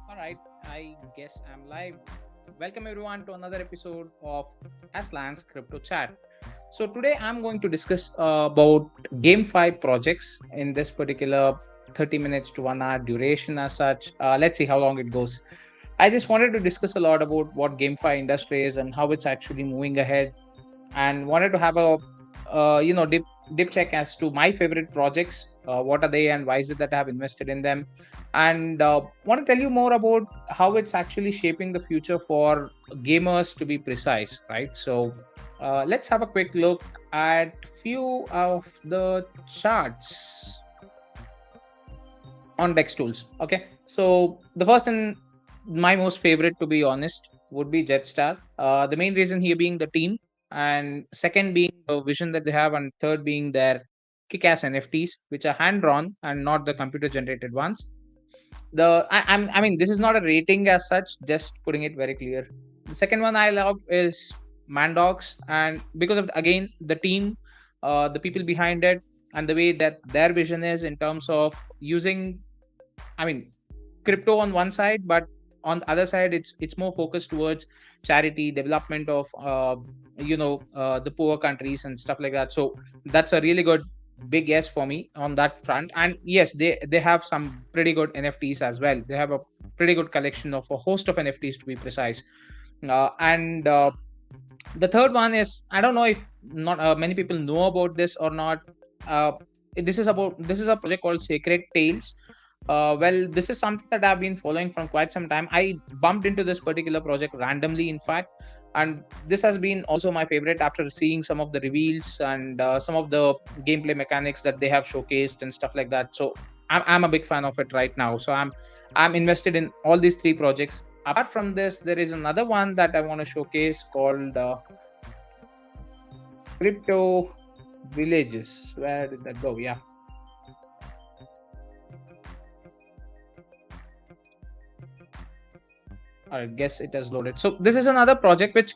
All right, I guess I'm live. Welcome everyone to another episode of Aslan's Crypto Chat. So today I'm going to discuss about GameFi projects in this particular 30 minutes to 1 hour duration as such. Let's see how long it goes. I just wanted to discuss a lot about what GameFi industry is and how it's actually moving ahead, and wanted to have a dip check as to my favorite projects. What are they and why is it that I have invested in them? And want to tell you more about how it's actually shaping the future for gamers, to be precise, right? So let's have a quick look at few of the charts on Dex tools. Okay, so the first and my most favorite, to be honest, would be Jetstar. The main reason here being the team, and second being the vision that they have, and third being their kick-ass NFTs, which are hand-drawn and not the computer-generated ones. I mean, this is not a rating as such, just putting it very clear. The second one I love is Mandox, and because of again the team, the people behind it, and the way that their vision is in terms of using, I mean, crypto on one side, but on the other side, it's more focused towards charity, development of the poor countries and stuff like that. So that's a really good big yes for me on that front. And yes, they have some pretty good NFTs as well. They have a pretty good collection of a host of NFTs, to be precise. And The third one is, I don't know if not many people know about this or not. uh, this is a project called Sacred Tales. Well, this is something that I've been following from quite some time. I bumped into this particular project randomly, in fact, and this has been also my favorite after seeing some of the reveals and some of the gameplay mechanics that they have showcased and stuff like that. So I'm a big fan of it right now. So I'm invested in all these three projects. Apart from this, there is another one that I want to showcase called Crypto Villages. Where did that go? Yeah. I guess it has loaded. So this is another project which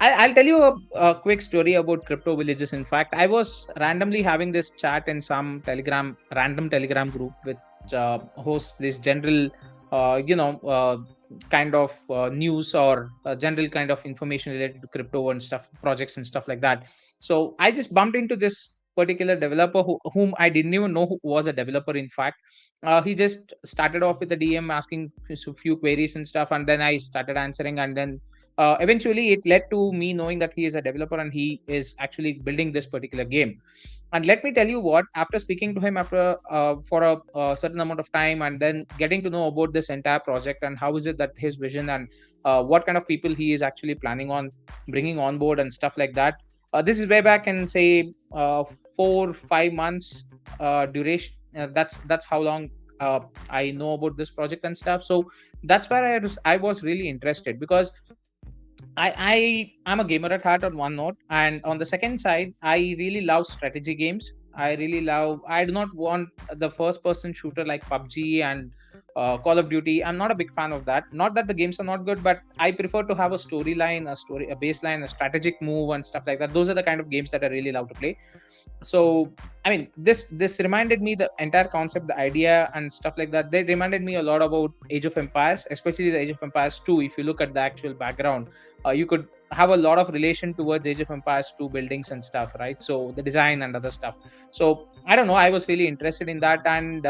I'll tell you a quick story about Crypto Villages. In fact, I was randomly having this chat in some random Telegram group, which hosts this general, kind of news or general kind of information related to crypto and stuff, projects and stuff like that. So I just bumped into this particular developer whom I didn't even know who was a developer. In fact, he just started off with a DM asking a few queries and stuff, and then I started answering, and then eventually it led to me knowing that he is a developer and he is actually building this particular game. And let me tell you what, after speaking to him after for a certain amount of time, and then getting to know about this entire project and how is it that his vision and what kind of people he is actually planning on bringing on board and stuff like that. This is way back in, say, 4 5 months duration. That's how long I know about this project and stuff. So that's where I was really interested, because I'm a gamer at heart on one note, and on the second side, I really love strategy games. I do not want the first person shooter like PUBG and Call of Duty. I'm not a big fan of that. Not that the games are not good, but I prefer to have a storyline, a baseline, a strategic move, and stuff like that. Those are the kind of games that I really love to play. So I mean, this reminded me, the entire concept, the idea and stuff like that, they reminded me a lot about Age of Empires, especially the Age of Empires 2. If you look at the actual background, you could have a lot of relation towards Age of Empires 2 buildings and stuff, right? So the design and other stuff. So I don't know, I was really interested in that, and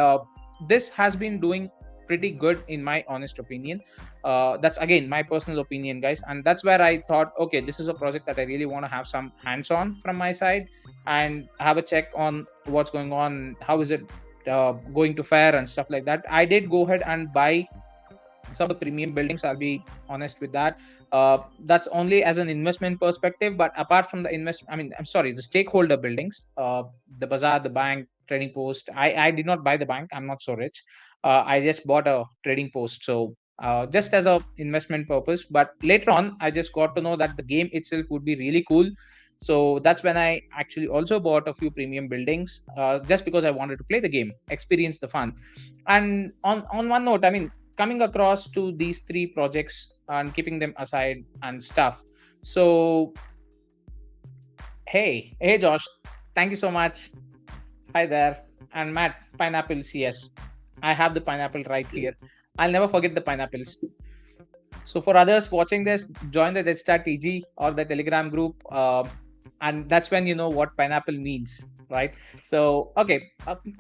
this has been doing pretty good in my honest opinion. That's again my personal opinion, guys, and that's where I thought, okay, this is a project that I really want to have some hands on from my side and have a check on what's going on, how is it going to fare and stuff like that. I did go ahead and buy some of the premium buildings, I'll be honest with that. That's only as an investment perspective, but apart from the I'm sorry, the stakeholder buildings, the bazaar, the bank, trading post, I did not buy the bank, I'm not so rich. I just bought a trading post, so just as a investment purpose. But later on I just got to know that the game itself would be really cool. So that's when I actually also bought a few premium buildings, just because I wanted to play the game, experience the fun. And on one note, I mean, coming across to these three projects and keeping them aside and stuff. So hey Josh, thank you so much. Hi there. And Matt, Pineapple CS. I have the pineapple right here. I'll never forget the pineapples. So for others watching this, join the Deadstar TG or the Telegram group, and that's when you know what pineapple means, right? So okay,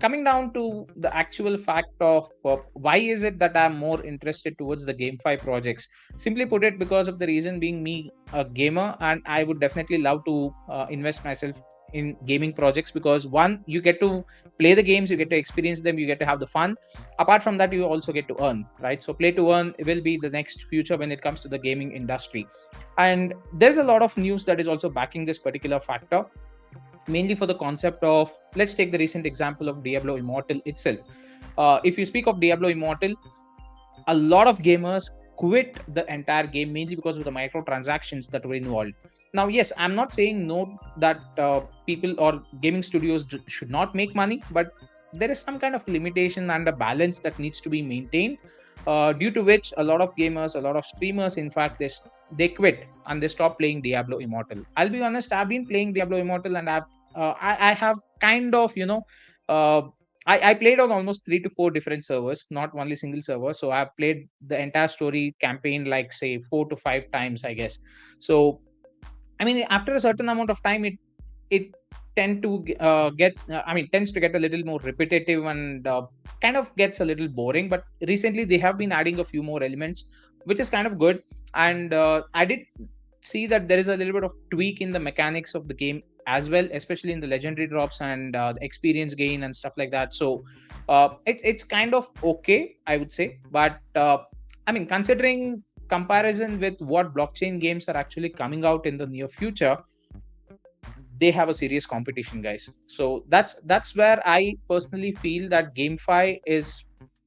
coming down to the actual fact of why is it that I'm more interested towards the GameFi projects? Simply put it, because of the reason being me a gamer, and I would definitely love to invest myself in gaming projects, because one, you get to play the games, you get to experience them, you get to have the fun. Apart from that, you also get to earn, right? So play to earn will be the next future when it comes to the gaming industry. And there's a lot of news that is also backing this particular factor, mainly for the concept of, let's take the recent example of Diablo Immortal itself. If you speak of Diablo Immortal, a lot of gamers quit the entire game mainly because of the microtransactions that were involved. Now, yes, I'm not saying no that people or gaming studios should not make money, but there is some kind of limitation and a balance that needs to be maintained, due to which a lot of gamers, a lot of streamers, in fact, they quit and they stop playing Diablo Immortal. I'll be honest, I've been playing Diablo Immortal, and I have kind of, uh, I played on almost 3 to 4 different servers, not only single server. So I've played the entire story campaign like say 4 to 5 times, I guess. So I mean, after a certain amount of time, it tends to get a little more repetitive and kind of gets a little boring. But recently they have been adding a few more elements, which is kind of good. And I did see that there is a little bit of tweak in the mechanics of the game as well, especially in the legendary drops and the experience gain and stuff like that. So it's kind of okay, I would say. But I mean, considering comparison with what blockchain games are actually coming out in the near future, they have a serious competition, guys. So that's where I personally feel that GameFi is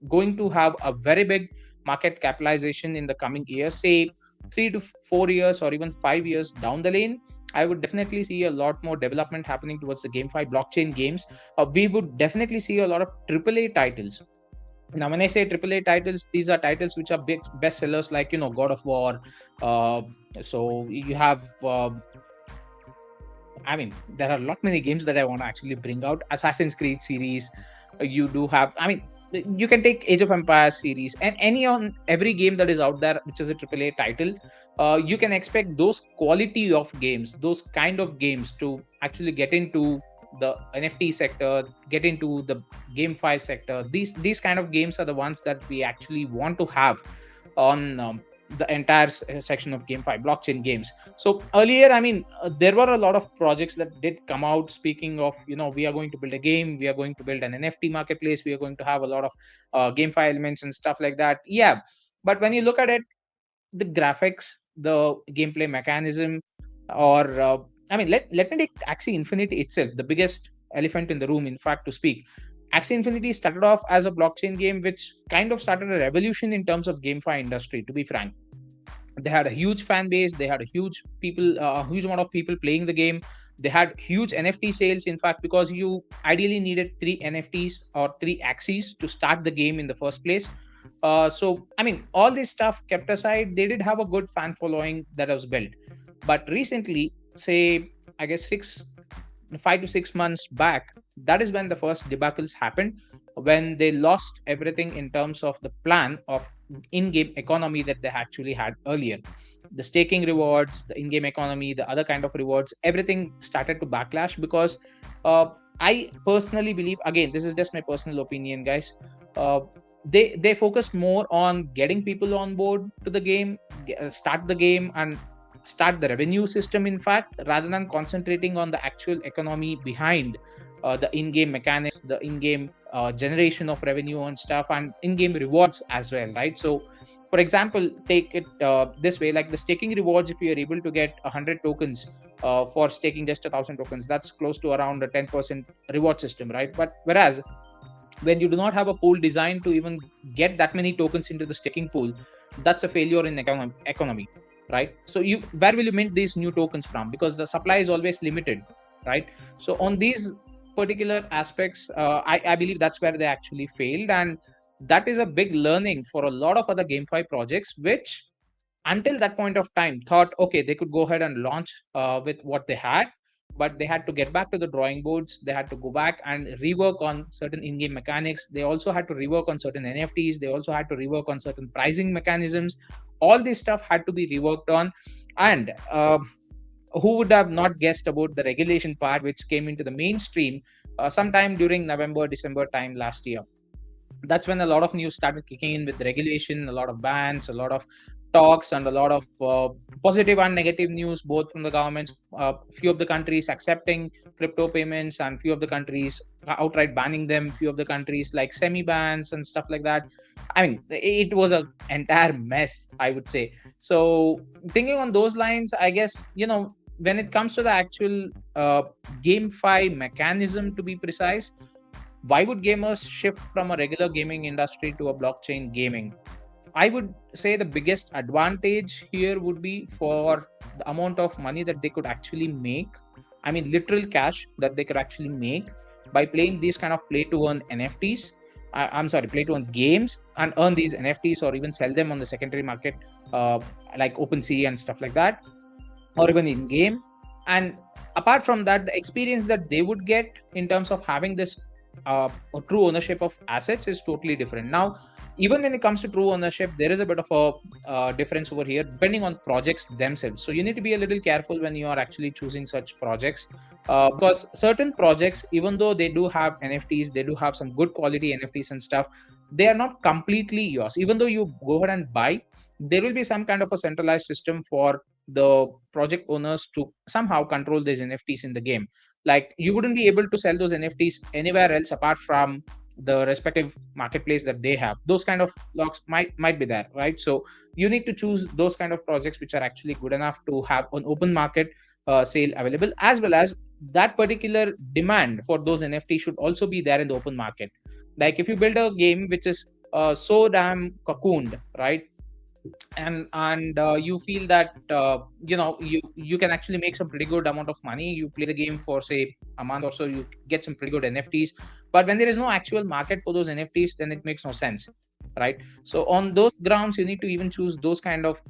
going to have a very big market capitalization in the coming years, say 3 to 4 years or even 5 years down the lane. I would definitely see a lot more development happening towards the GameFi blockchain games. We would definitely see a lot of AAA titles. Now, when I say AAA titles, these are titles which are big bestsellers, like God of War. Uh, so you have I mean, there are a lot many games that I want to actually bring out. Assassin's Creed series, you do have. I mean, you can take Age of Empires series, and every game that is out there, which is a AAA title. You can expect those quality of games, those kind of games, to actually get into the NFT sector, get into the GameFi sector. These kind of games are the ones that we actually want to have on the entire section of GameFi blockchain games. So earlier, I mean, there were a lot of projects that did come out. Speaking of, we are going to build a game, we are going to build an NFT marketplace, we are going to have a lot of GameFi elements and stuff like that. Yeah, but when you look at it, the graphics, the gameplay mechanism, or I mean, let me take Axie Infinity itself, the biggest elephant in the room, in fact, to speak. Axie Infinity started off as a blockchain game, which kind of started a revolution in terms of GameFi industry. To be frank, they had a huge fan base, they had a huge amount of people playing the game. They had huge NFT sales, in fact, because you ideally needed 3 NFTs or 3 Axies to start the game in the first place. So I mean, all this stuff kept aside, they did have a good fan following that was built. But recently, say, I guess 5 to 6 months back, that is when the first debacles happened, when they lost everything in terms of the plan of in-game economy that they actually had earlier. The staking rewards, the in-game economy, the other kind of rewards, everything started to backlash, because I personally believe, again, this is just my personal opinion, guys. They focused more on getting people on board to the game, start the game, and start the revenue system, in fact, rather than concentrating on the actual economy behind the in-game mechanics, the in-game generation of revenue and stuff, and in-game rewards as well, right? So for example, take it this way, like the staking rewards, if you are able to get 100 tokens for staking just 1,000 tokens, that's close to around a 10% reward system, right? But whereas when you do not have a pool designed to even get that many tokens into the staking pool, that's a failure in economy, right? So where will you mint these new tokens from, because the supply is always limited, right? So on these particular aspects, I believe that's where they actually failed, and that is a big learning for a lot of other GameFi projects, which until that point of time thought, okay, they could go ahead and launch with what they had. but they had to get back to the drawing boards. They had to go back and rework on certain in-game mechanics. They also had to rework on certain NFTs. They also had to rework on certain pricing mechanisms. All this stuff had to be reworked on. And who would have not guessed about the regulation part, which came into the mainstream sometime during November, December time last year? That's when a lot of news started kicking in with regulation, a lot of bans, a lot of talks, and a lot of positive and negative news, both from the governments. Few of the countries accepting crypto payments, and few of the countries outright banning them. Few of the countries like semi bans and stuff like that. I mean, it was an entire mess, I would say. So, thinking on those lines, I guess, when it comes to the actual GameFi mechanism, to be precise, why would gamers shift from a regular gaming industry to a blockchain gaming? I would say the biggest advantage here would be for the amount of money that they could actually make. I mean, literal cash that they could actually make by playing these kind of play to earn NFTs. I'm sorry, play to earn games and earn these NFTs, or even sell them on the secondary market, like OpenSea and stuff like that, or even in game. And apart from that, the experience that they would get in terms of having this true ownership of assets is totally different. Now, even when it comes to true ownership, there is a bit of a difference over here depending on projects themselves. So you need to be a little careful when you are actually choosing such projects, because certain projects, even though they do have NFTs, they do have some good quality NFTs and stuff, they are not completely yours. Even though you go ahead and buy, there will be some kind of a centralized system for the project owners to somehow control these NFTs in the game. Like, you wouldn't be able to sell those NFTs anywhere else apart from the respective marketplace that they have. Those kind of locks might be there, right? So you need to choose those kind of projects which are actually good enough to have an open market sale available, as well as that particular demand for those NFTs should also be there in the open market. Like, if you build a game which is so damn cocooned, right, and you feel that you can actually make some pretty good amount of money. You play the game for, say, a month or so, you get some pretty good NFTs, but when there is no actual market for those NFTs, then it makes no sense, right? So on those grounds, you need to even choose those kind of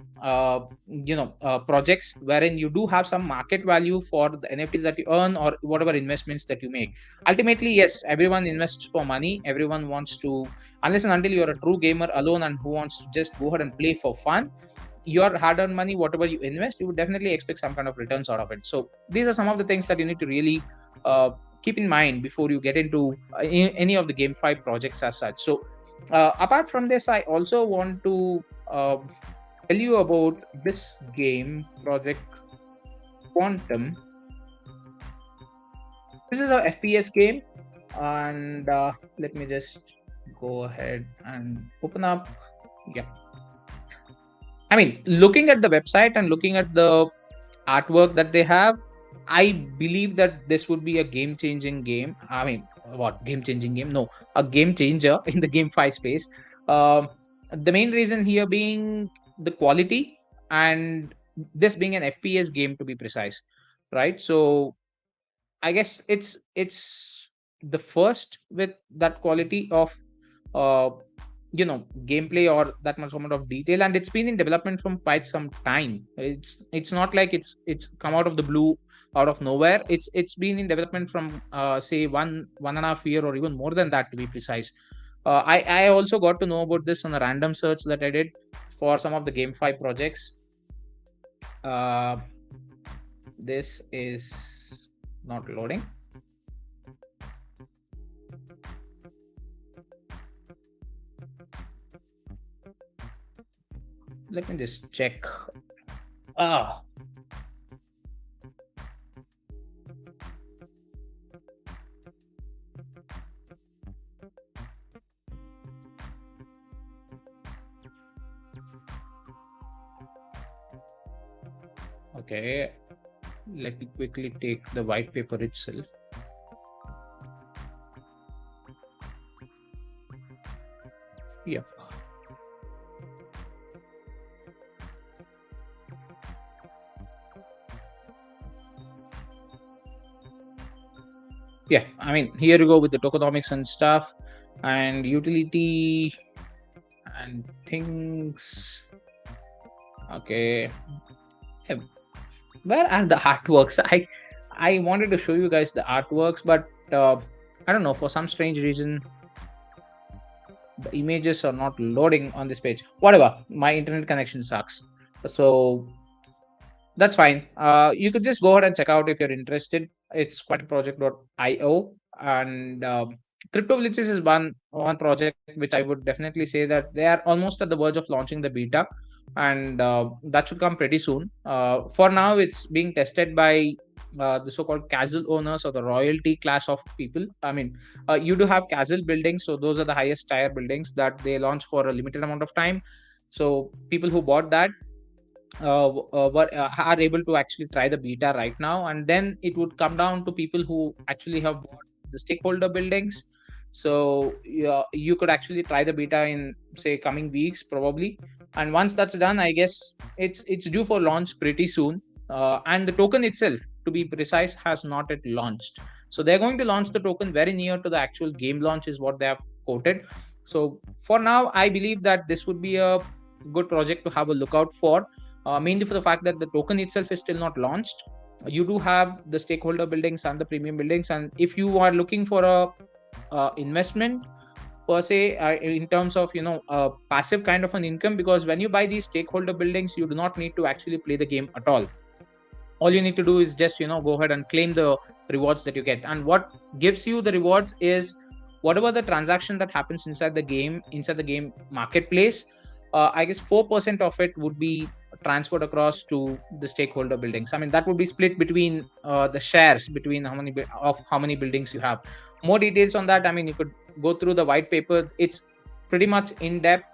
projects wherein you do have some market value for the NFTs that you earn, or whatever investments that you make. Ultimately, yes, everyone invests for money. Everyone wants to, unless and until you're a true gamer alone and who wants to just go ahead and play for fun, your hard-earned money, whatever you invest, you would definitely expect some kind of returns out of it. So these are some of the things that you need to really keep in mind before you get into any of the GameFi projects as such. So apart from this, I also want to tell you about this game project Quantum. This is a FPS game, and let me just go ahead and open up. Yeah, I mean, looking at the website and looking at the artwork that they have, I believe that this would be a game-changing game. I mean, what game-changing game? No, a game changer in the GameFi space. Um, the main reason here being the quality, and this being an FPS game, to be precise, right? So I guess it's the first with that quality of uh gameplay, or that much amount of detail, and it's been in development from quite some time. It's not like it's come out of the blue, out of nowhere. It's been in development from say one and a half year, or even more than that, to be precise. I also got to know about this on a random search that I did for some of the GameFi projects. uh this is not loading. Let me just check. Ah, okay. Let me quickly take the white paper itself. Yeah. Yeah, I mean, here you go with the tokenomics and stuff, and utility and things. Okay. Yeah, where are the artworks? I wanted to show you guys the artworks, but I don't know, for some strange reason the images are not loading on this page. Whatever, my internet connection sucks. So that's fine. You could just go ahead and check out if you're interested. It's quiteproject.io, and Crypto Villages is one project which I would definitely say that they are almost at the verge of launching the beta, and that should come pretty soon. For now, it's being tested by the so-called castle owners or the royalty class of people. I mean, you do have castle buildings, so those are the highest tier buildings that they launch for a limited amount of time. So people who bought that are able to actually try the beta right now, and then it would come down to people who actually have bought the stakeholder buildings. So yeah, you could actually try the beta in, say, coming weeks probably, and once that's done, I guess it's due for launch pretty soon. And the token itself, to be precise, has not yet launched. So they're going to launch the token very near to the actual game launch is what they have quoted. So for now, I believe that this would be a good project to have a lookout for, mainly for the fact that the token itself is still not launched. You do have the stakeholder buildings and the premium buildings, and if you are looking for a investment per se, in terms of a passive kind of an income, because when you buy these stakeholder buildings, you do not need to actually play the game at all you need to do is just go ahead and claim the rewards that you get. And what gives you the rewards is whatever the transaction that happens inside the game marketplace. I guess 4% of it would be transferred across to the stakeholder buildings. I mean, that would be split between the shares, between how many buildings you have. More details on that, I mean, you could go through the white paper. It's pretty much in depth,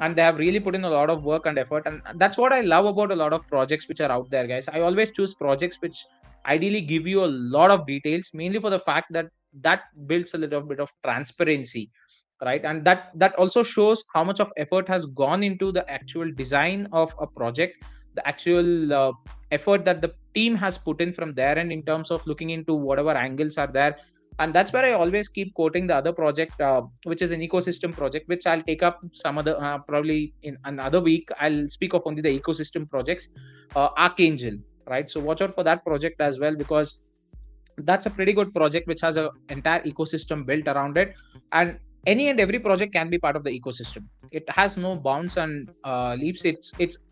and they have really put in a lot of work and effort, and that's what I love about a lot of projects which are out there, guys. I always choose projects which ideally give you a lot of details, mainly for the fact that that builds a little bit of transparency, right? And that also shows how much of effort has gone into the actual design of a project, the actual effort that the team has put in from there, and in terms of looking into whatever angles are there. And that's where I always keep quoting the other project, which is an ecosystem project, which I'll take up some other probably in another week. I'll speak of only the ecosystem projects. Archangel, right? So watch out for that project as well, because that's a pretty good project which has an entire ecosystem built around it, and any and every project can be part of the ecosystem. It has no bounds and leaps. It's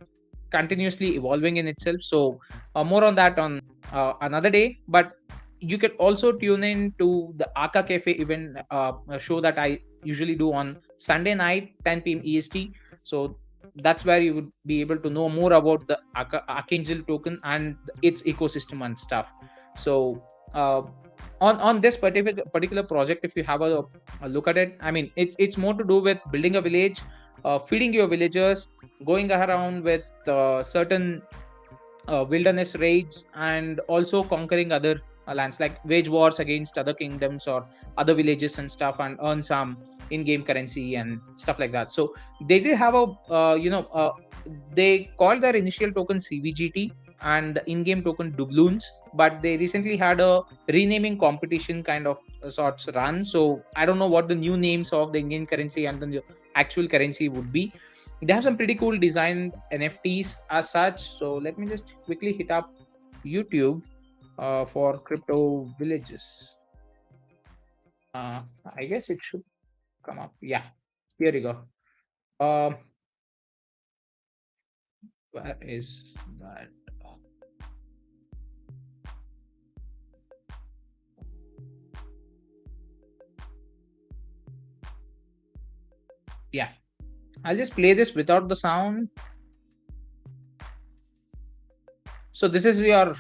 continuously evolving in itself. So more on that on another day. But you can also tune in to the Aka Cafe event, a show that I usually do on Sunday night, 10 p.m. EST. So that's where you would be able to know more about the Archangel token and its ecosystem and stuff. So on this particular project, if you have a look at it, I mean, it's more to do with building a village, feeding your villagers, going around with certain wilderness raids, and also conquering other lands, like wage wars against other kingdoms or other villages and stuff, and earn some in-game currency and stuff like that. So they did have a they called their initial token CVGT and the in-game token doubloons, but they recently had a renaming competition kind of sorts run. So I don't know what the new names of the in-game currency and the actual currency would be. They have some pretty cool designed NFTs as such. So let me just quickly hit up YouTube for Crypto Villages. I guess it should come up. Yeah, here you go. Where is that? Yeah, I'll just play this without the sound. So this is your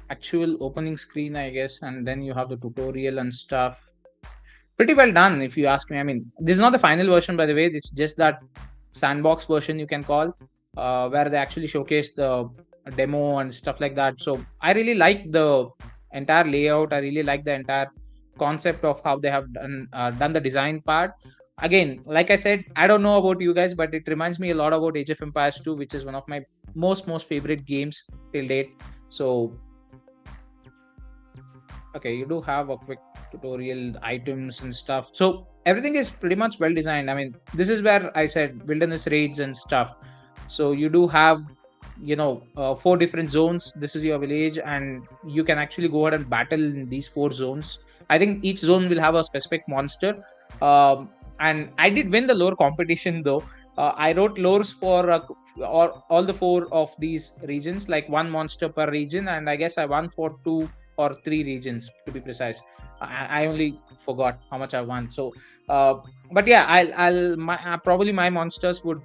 actual opening screen, I guess, and then you have the tutorial and stuff. Pretty well done, if you ask me. I mean, this is not the final version, by the way. It's just that sandbox version, you can call, where they actually showcase the demo and stuff like that. So I really like the entire layout. I really like the entire concept of how they have done the design part. Again, like I said, I don't know about you guys, but it reminds me a lot about Age of Empires 2, which is one of my most favorite games till date. So okay, you do have a quick tutorial, items and stuff. So everything is pretty much well designed. I mean, this is where I said wilderness raids and stuff. So you do have four different zones. This is your village, and you can actually go ahead and battle in these four zones. I think each zone will have a specific monster. And I did win the lore competition though. I wrote lores for all the four of these regions, like one monster per region, and I guess I won for two or three regions to be precise. I only forgot how much I won. So, but yeah, probably my monsters would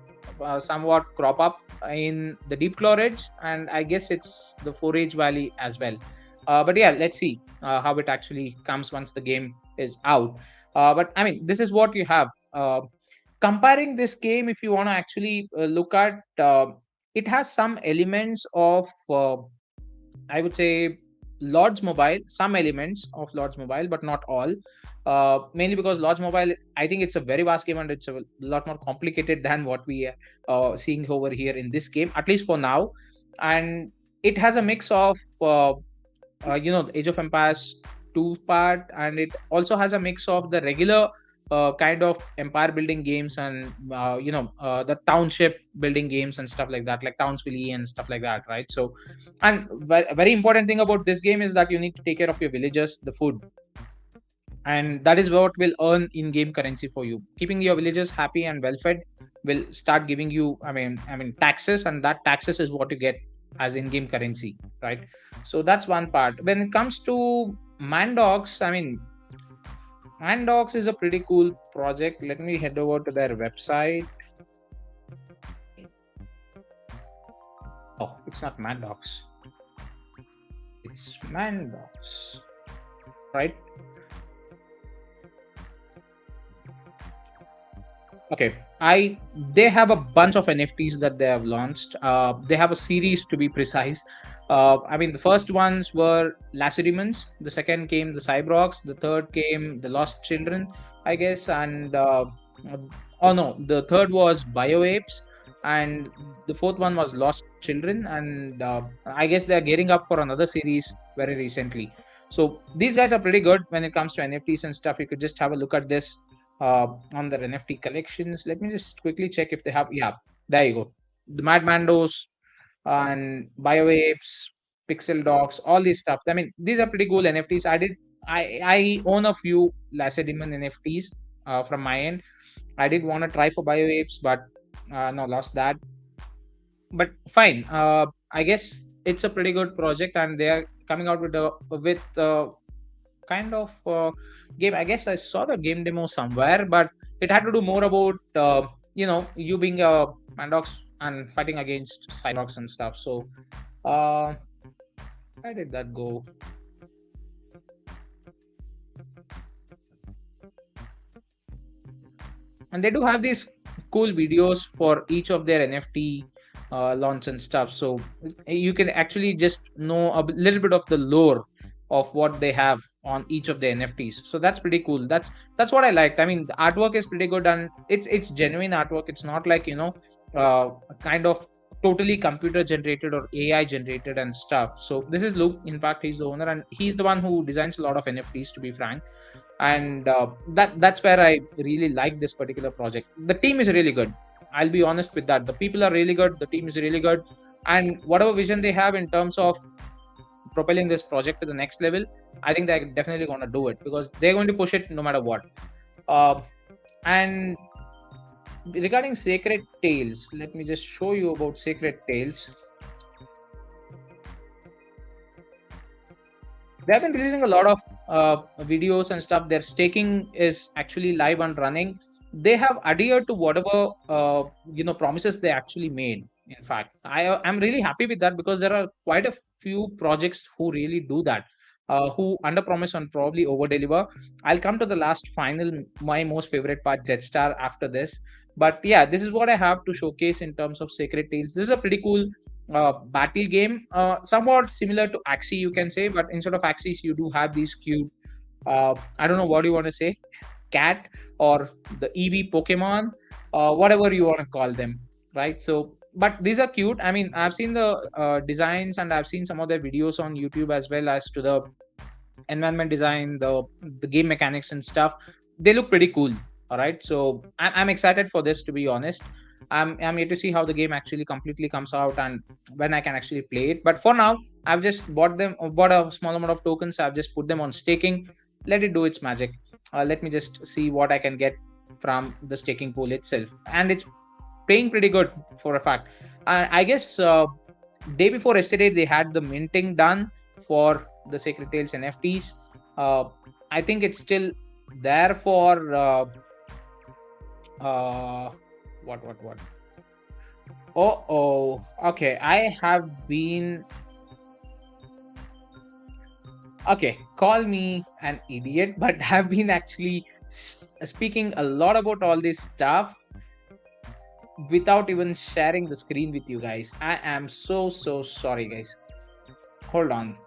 somewhat crop up in the deep chlorids, and I guess it's the forage valley as well. But yeah, let's see how it actually comes once the game is out. But I mean, this is what you have. Comparing this game, if you want to actually look at, it has some elements of, I would say, Lords Mobile, some elements of Lords Mobile, but not all. Mainly because Lords Mobile, I think it's a very vast game and it's a lot more complicated than what we are seeing over here in this game, at least for now. And it has a mix of, the Age of Empires 2 part, and it also has a mix of the regular kind of empire building games and the township building games and stuff like that, like Townsville and stuff like that, right? So, and very important thing about this game is that you need to take care of your villagers, the food, and that is what will earn in-game currency for you. Keeping your villagers happy and well fed will start giving you, I mean taxes, and that taxes is what you get as in-game currency, right? So that's one part. When it comes to Mandogs, I mean, Mandogs is a pretty cool project. Let me head over to their website. Oh, it's not Mandogs. It's Mandogs, right? Okay, they have a bunch of NFTs that they have launched. They have a series to be precise. I mean, the first ones were Lacerimans. The second came the Cybrox. The third came the Lost Children, I guess. And oh no, the third was Bioapes, and the fourth one was Lost Children. And I guess they are gearing up for another series very recently. So these guys are pretty good when it comes to NFTs and stuff. You could just have a look at this on their NFT collections. Let me just quickly check if they have. Yeah, there you go. The Mad Mandos and Bioapes, Pixel Dogs, all these stuff. I mean, these are pretty cool NFTs. I own a few Lacedaemon NFTs from my end. I did want to try for Bioapes, but no, lost that. But fine. I guess it's a pretty good project, and they are coming out with kind of game. I guess I saw the game demo somewhere, but it had to do more about you being a Mandox and fighting against Cyrox and stuff. So where did that go? And they do have these cool videos for each of their NFT launch and stuff. So you can actually just know a little bit of the lore of what they have on each of the NFTs. So that's pretty cool. That's what I liked. I mean, the artwork is pretty good, and it's genuine artwork. It's not like kind of totally computer generated or AI generated and stuff. So this is Luke. In fact, he's the owner, and he's the one who designs a lot of NFTs, to be frank. And that's where I really like this particular project. The team is really good. I'll be honest with that. The people are really good. The team is really good, and whatever vision they have in terms of propelling this project to the next level, I think they're definitely going to do it, because they're going to push it no matter what. And regarding Sacred Tales, let me just show you about Sacred Tales. They have been releasing a lot of videos and stuff. Their staking is actually live and running. They have adhered to whatever promises they actually made. In fact, I'm really happy with that, because there are quite a few projects who really do that, who under promise and probably over deliver. I'll come to the last final, my most favorite part, Jetstar, after this. But yeah, this is what I have to showcase in terms of Sacred Tales. This is a pretty cool battle game, somewhat similar to Axie, you can say, but instead of Axies, you do have these cute, I don't know what you want to say, cat or the EV Pokemon, whatever you want to call them, right? So, but these are cute. I mean, I've seen the designs, and I've seen some of their videos on YouTube as well, as to the environment design, the game mechanics and stuff. They look pretty cool. All right, so I'm excited for this, to be honest. I'm yet to see how the game actually completely comes out and when I can actually play it. But for now, I've just bought a small amount of tokens. I've just put them on staking. Let it do its magic. Let me just see what I can get from the staking pool itself, and it's paying pretty good for a fact. I guess day before yesterday they had the minting done for the Sacred Tales NFTs. Uh, I think it's still there for uh, what? Oh, okay. I have been okay. Call me an idiot, but I've been actually speaking a lot about all this stuff without even sharing the screen with you guys. I am so sorry, guys. Hold on.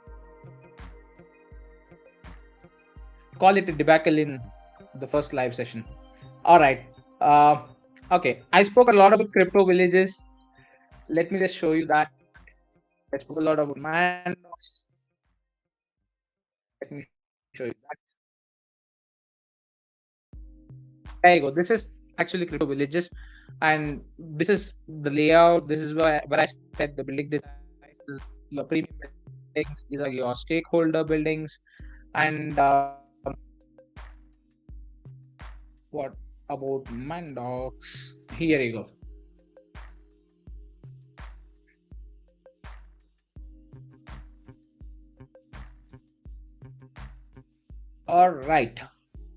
Call it a debacle in the first live session. All right. Uh, okay. I spoke a lot about crypto villages. Let me just show you that. I spoke a lot about Mandos. Let me show you that. There you go. This is actually crypto villages, and this is the layout. This is where I said the building design. This is your premium buildings. These are your stakeholder buildings, and what about Mandox? Here you go. All right.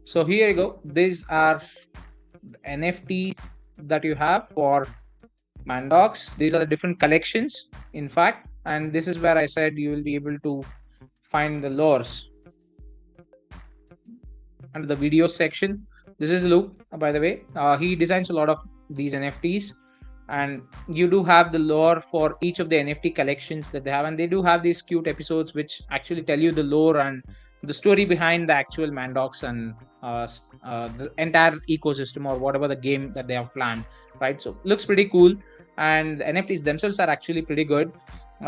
So here you go. These are the NFT that you have for Mandox. These are the different collections, in fact, and this is where I said you will be able to find the lores under the video section. This is Luke, by the way. He designs a lot of these NFTs, and you do have the lore for each of the NFT collections that they have, and they do have these cute episodes which actually tell you the lore and the story behind the actual Mandox and the entire ecosystem or whatever the game that they have planned, right? So looks pretty cool, and the NFTs themselves are actually pretty good.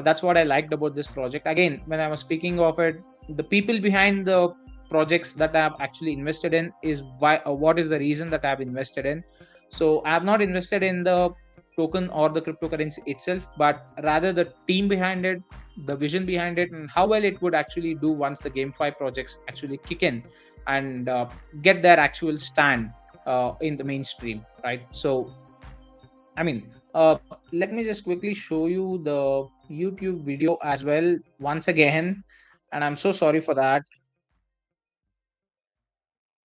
That's what I liked about this project. Again, when I was speaking of it, the people behind the projects that I have actually invested in is why what is the reason that I have invested in. So I have not invested in the token or the cryptocurrency itself, but rather the team behind it, the vision behind it, and how well it would actually do once the GameFi projects actually kick in and get their actual stand in the mainstream, right? So I mean, let me just quickly show you the YouTube video as well once again, and I'm so sorry for that.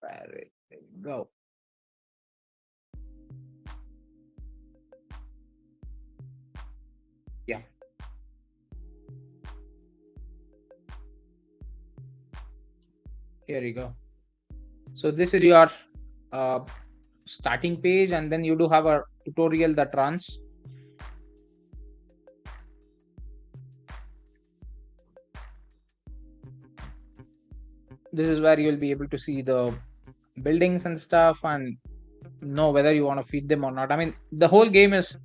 Where it go? Yeah, here you go. So this is your uh, starting page, and then you do have a tutorial that runs. This is where you'll be able to see the buildings and stuff and know whether you want to feed them or not. I mean, the whole game is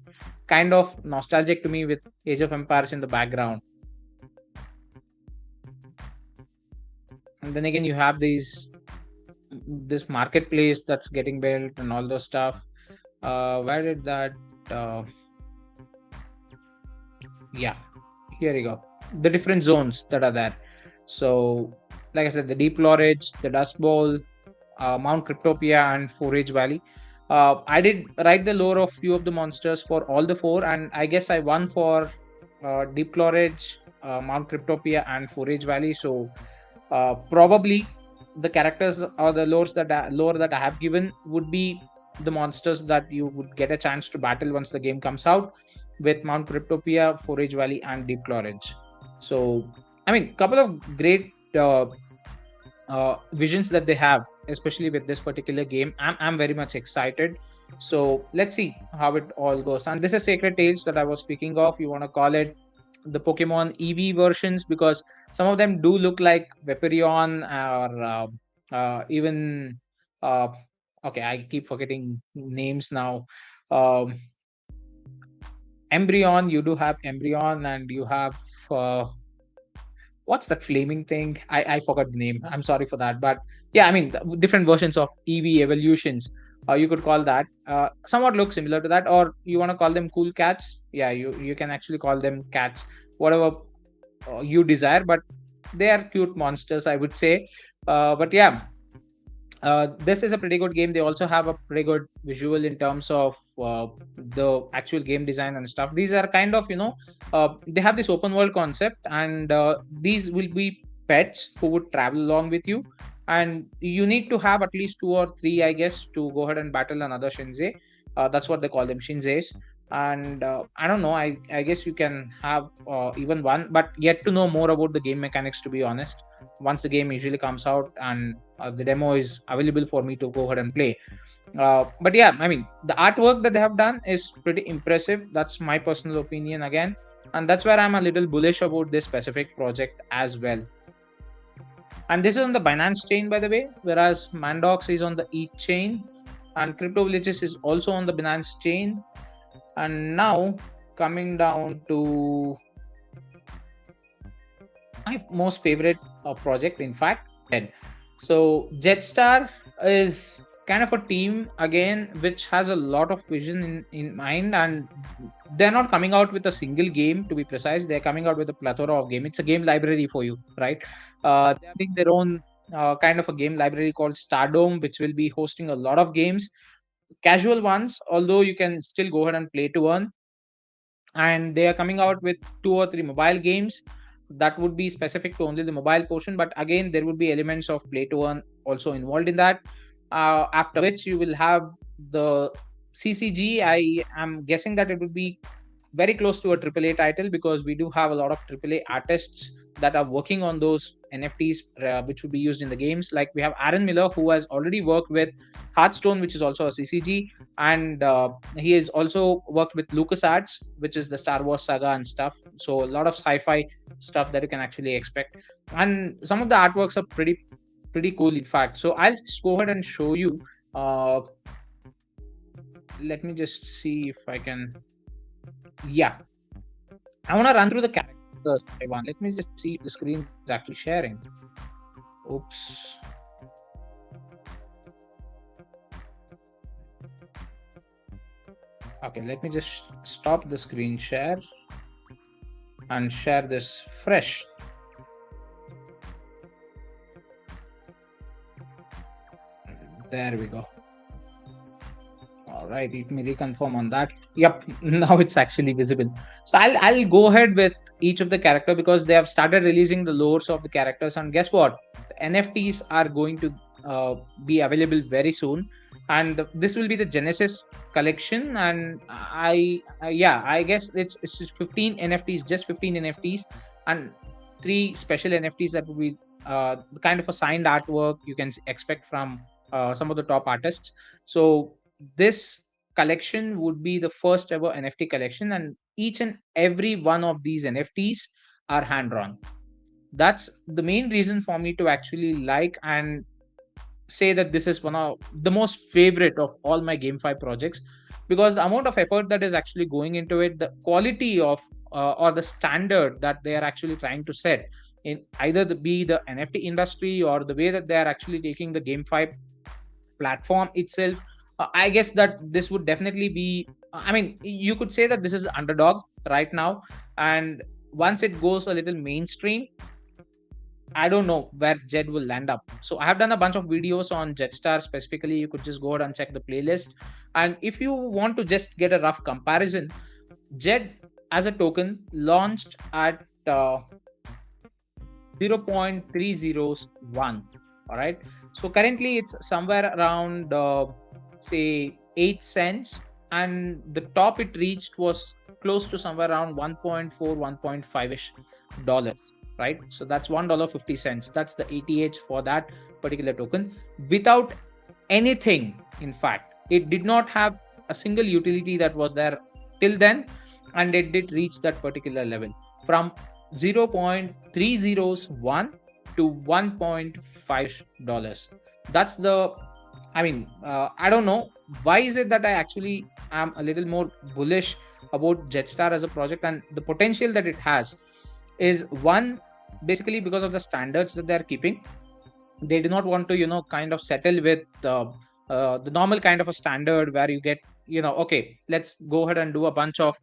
kind of nostalgic to me with Age of Empires in the background. And then again, you have this marketplace that's getting built and all those stuff. Where did that? Uh, yeah, here you go. The different zones that are there. So, like I said, the Deep Lorage, the Dust Bowl, Mount Cryptopia, and Forage Valley. I did write the lore of few of the monsters for all the four, and I guess I won for Deep Lorage, Mount Cryptopia, and Forage Valley. So probably the characters or the lore that I have given would be the monsters that you would get a chance to battle once the game comes out with Mount Cryptopia, Forage Valley, and Deep Lorage. So, I mean, couple of great visions that they have, especially with this particular game. I'm very much excited. So let's see how it all goes. And this is Sacred Tales that I was speaking of. You want to call it the Pokemon EV versions because some of them do look like Vaporeon or even uh, okay, I keep forgetting names now. Um, Embryon, you do have Embryon, and you have uh, what's that flaming thing? I forgot the name. I'm sorry for that, but yeah, I mean different versions of EV evolutions. You could call that. Somewhat look similar to that, or you want to call them cool cats. Yeah, you can actually call them cats, whatever you desire. But they are cute monsters, I would say. But yeah, this is a pretty good game. They also have a pretty good visual in terms of the actual game design and stuff. These are kind of, they have this open world concept, and these will be pets who would travel along with you. And you need to have at least two or three, I guess, to go ahead and battle another Shinzei. That's what they call them, Shinzeis. And I don't know, I guess you can have even one, but yet to know more about the game mechanics, to be honest, once the game usually comes out and the demo is available for me to go ahead and play. But yeah, I mean, the artwork that they have done is pretty impressive. That's my personal opinion again. And that's where I'm a little bullish about this specific project as well. And this is on the Binance chain, by the way, whereas Mandox is on the ETH chain, and Crypto Villages is also on the Binance chain. And now coming down to my most favorite project, in fact, Jet. So Jetstar is kind of a team again which has a lot of vision in mind, and they're not coming out with a single game, to be precise. They're coming out with a plethora of game. It's a game library for you, right? They're having their own kind of a game library called Stardome, which will be hosting a lot of games, casual ones, although you can still go ahead and play to earn. And they are coming out with two or three mobile games that would be specific to only the mobile portion, but again there would be elements of play to earn also involved in that. After which you will have the CCG. I am guessing that it would be very close to a AAA title, because we do have a lot of AAA artists that are working on those NFTs, which would be used in the games. Like we have Aaron Miller, who has already worked with Hearthstone, which is also a CCG, and he has also worked with LucasArts, which is the Star Wars saga and stuff. So a lot of sci-fi stuff that you can actually expect, and some of the artworks are pretty cool, in fact. So I'll just go ahead and show you. Let me just see if I can. Yeah, I want to run through the characters. Let me just see if the screen is actually sharing. Oops. Okay, let me just stop the screen share and share this fresh. There we go. All right, let me reconfirm on that. Yep, now it's actually visible. So I'll go ahead with each of the character, because they have started releasing the lores of the characters, and guess what? The NFTs are going to be available very soon, and this will be the Genesis collection. And I guess it's just 15 NFTs, just 15 NFTs, and 3 special NFTs that will be the kind of a signed artwork you can expect from some of the top artists. So this collection would be the first ever NFT collection, and each and every one of these NFTs are hand drawn. That's the main reason for me to actually like and say that this is one of the most favorite of all my GameFi projects, because the amount of effort that is actually going into it, the quality of or the standard that they are actually trying to set in either the NFT industry, or the way that they are actually taking the GameFi platform itself. I guess that this would definitely be, I mean, you could say that this is the underdog right now, and once it goes a little mainstream, I don't know where Jed will land up. So I have done a bunch of videos on Jetstar specifically. You could just go ahead and check the playlist. And if you want to just get a rough comparison, Jed as a token launched at 0.301. All right. So currently it's somewhere around say 8 cents, and the top it reached was close to somewhere around 1.4, 1.5 ish dollars, right? So that's $1.50. That's the ATH for that particular token, without anything. In fact, it did not have a single utility that was there till then, and it did reach that particular level from 0.301 to $1.5. That's the, I mean, I don't know why is it that I actually am a little more bullish about Jetstar as a project, and the potential that it has is, one, basically because of the standards that they're keeping. They do not want to kind of settle with the normal kind of a standard where you get, okay, let's go ahead and do a bunch of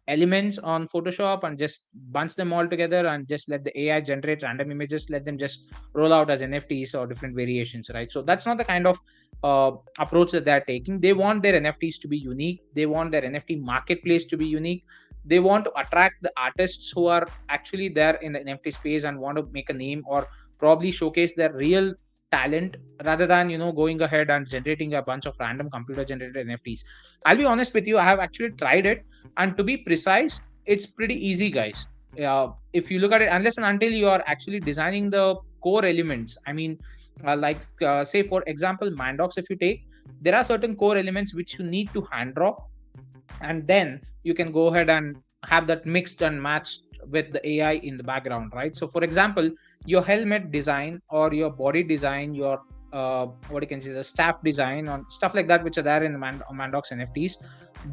elements on Photoshop and just bunch them all together and just let the AI generate random images, let them just roll out as NFTs or different variations, right? So that's not the kind of approach that they're taking. They want their NFTs to be unique. They want their NFT marketplace to be unique. They want to attract the artists who are actually there in the NFT space and want to make a name or probably showcase their real talent rather than going ahead and generating a bunch of random computer generated NFTs. I'll be honest with you, I have actually tried it, and to be precise, it's pretty easy, guys. If you look at it, unless and until you are actually designing the core elements, I mean, say for example Mandox, if you take, there are certain core elements which you need to hand draw, and then you can go ahead and have that mixed and matched with the AI in the background, right? So for example, your helmet design or your body design, your what you can say, the staff design on stuff like that, which are there in the Mandox NFTs,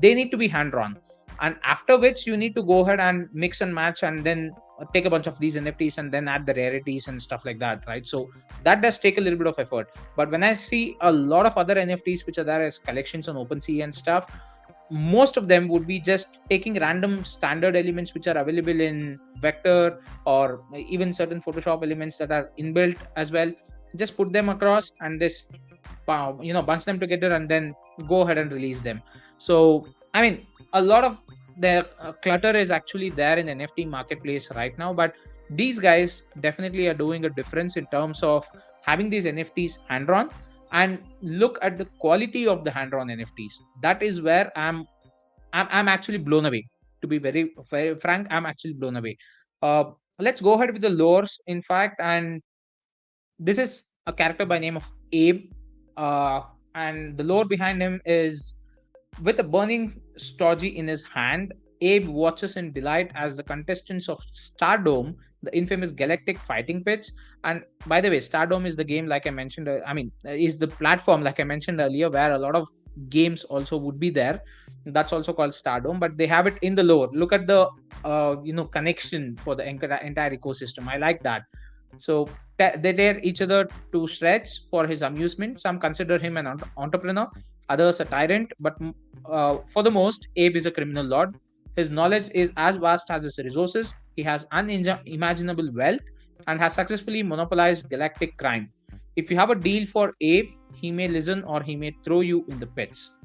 they need to be hand drawn, and after which you need to go ahead and mix and match and then take a bunch of these NFTs and then add the rarities and stuff like that, right? So that does take a little bit of effort. But when I see a lot of other NFTs which are there as collections on OpenSea and stuff, most of them would be just taking random standard elements which are available in vector or even certain Photoshop elements that are inbuilt as well, just put them across and just bunch them together and then go ahead and release them. So I mean, a lot of the clutter is actually there in NFT marketplace right now, but these guys definitely are doing a difference in terms of having these NFTs hand drawn. And look at the quality of the hand drawn NFTs. That is where I'm actually blown away. To be very, very frank, I'm actually blown away. Let's go ahead with the lores, in fact, and this is a character by name of Abe, uh, and the lore behind him is, with a burning stodgy in his hand, Abe watches in delight as the contestants of Stardome, the infamous galactic fighting pits. And by the way, Stardome is the game, like I mentioned, is the platform, like I mentioned earlier, where a lot of games also would be there. That's also called Stardome, but they have it in the lore. Look at the connection for the entire ecosystem. I like that. So they tear each other to shreds for his amusement. Some consider him an entrepreneur, others a tyrant, but for the most, Abe is a criminal lord. His knowledge is as vast as his resources. He has unimaginable wealth and has successfully monopolized galactic crime. If you have a deal for Abe, he may listen or he may throw you in the pits.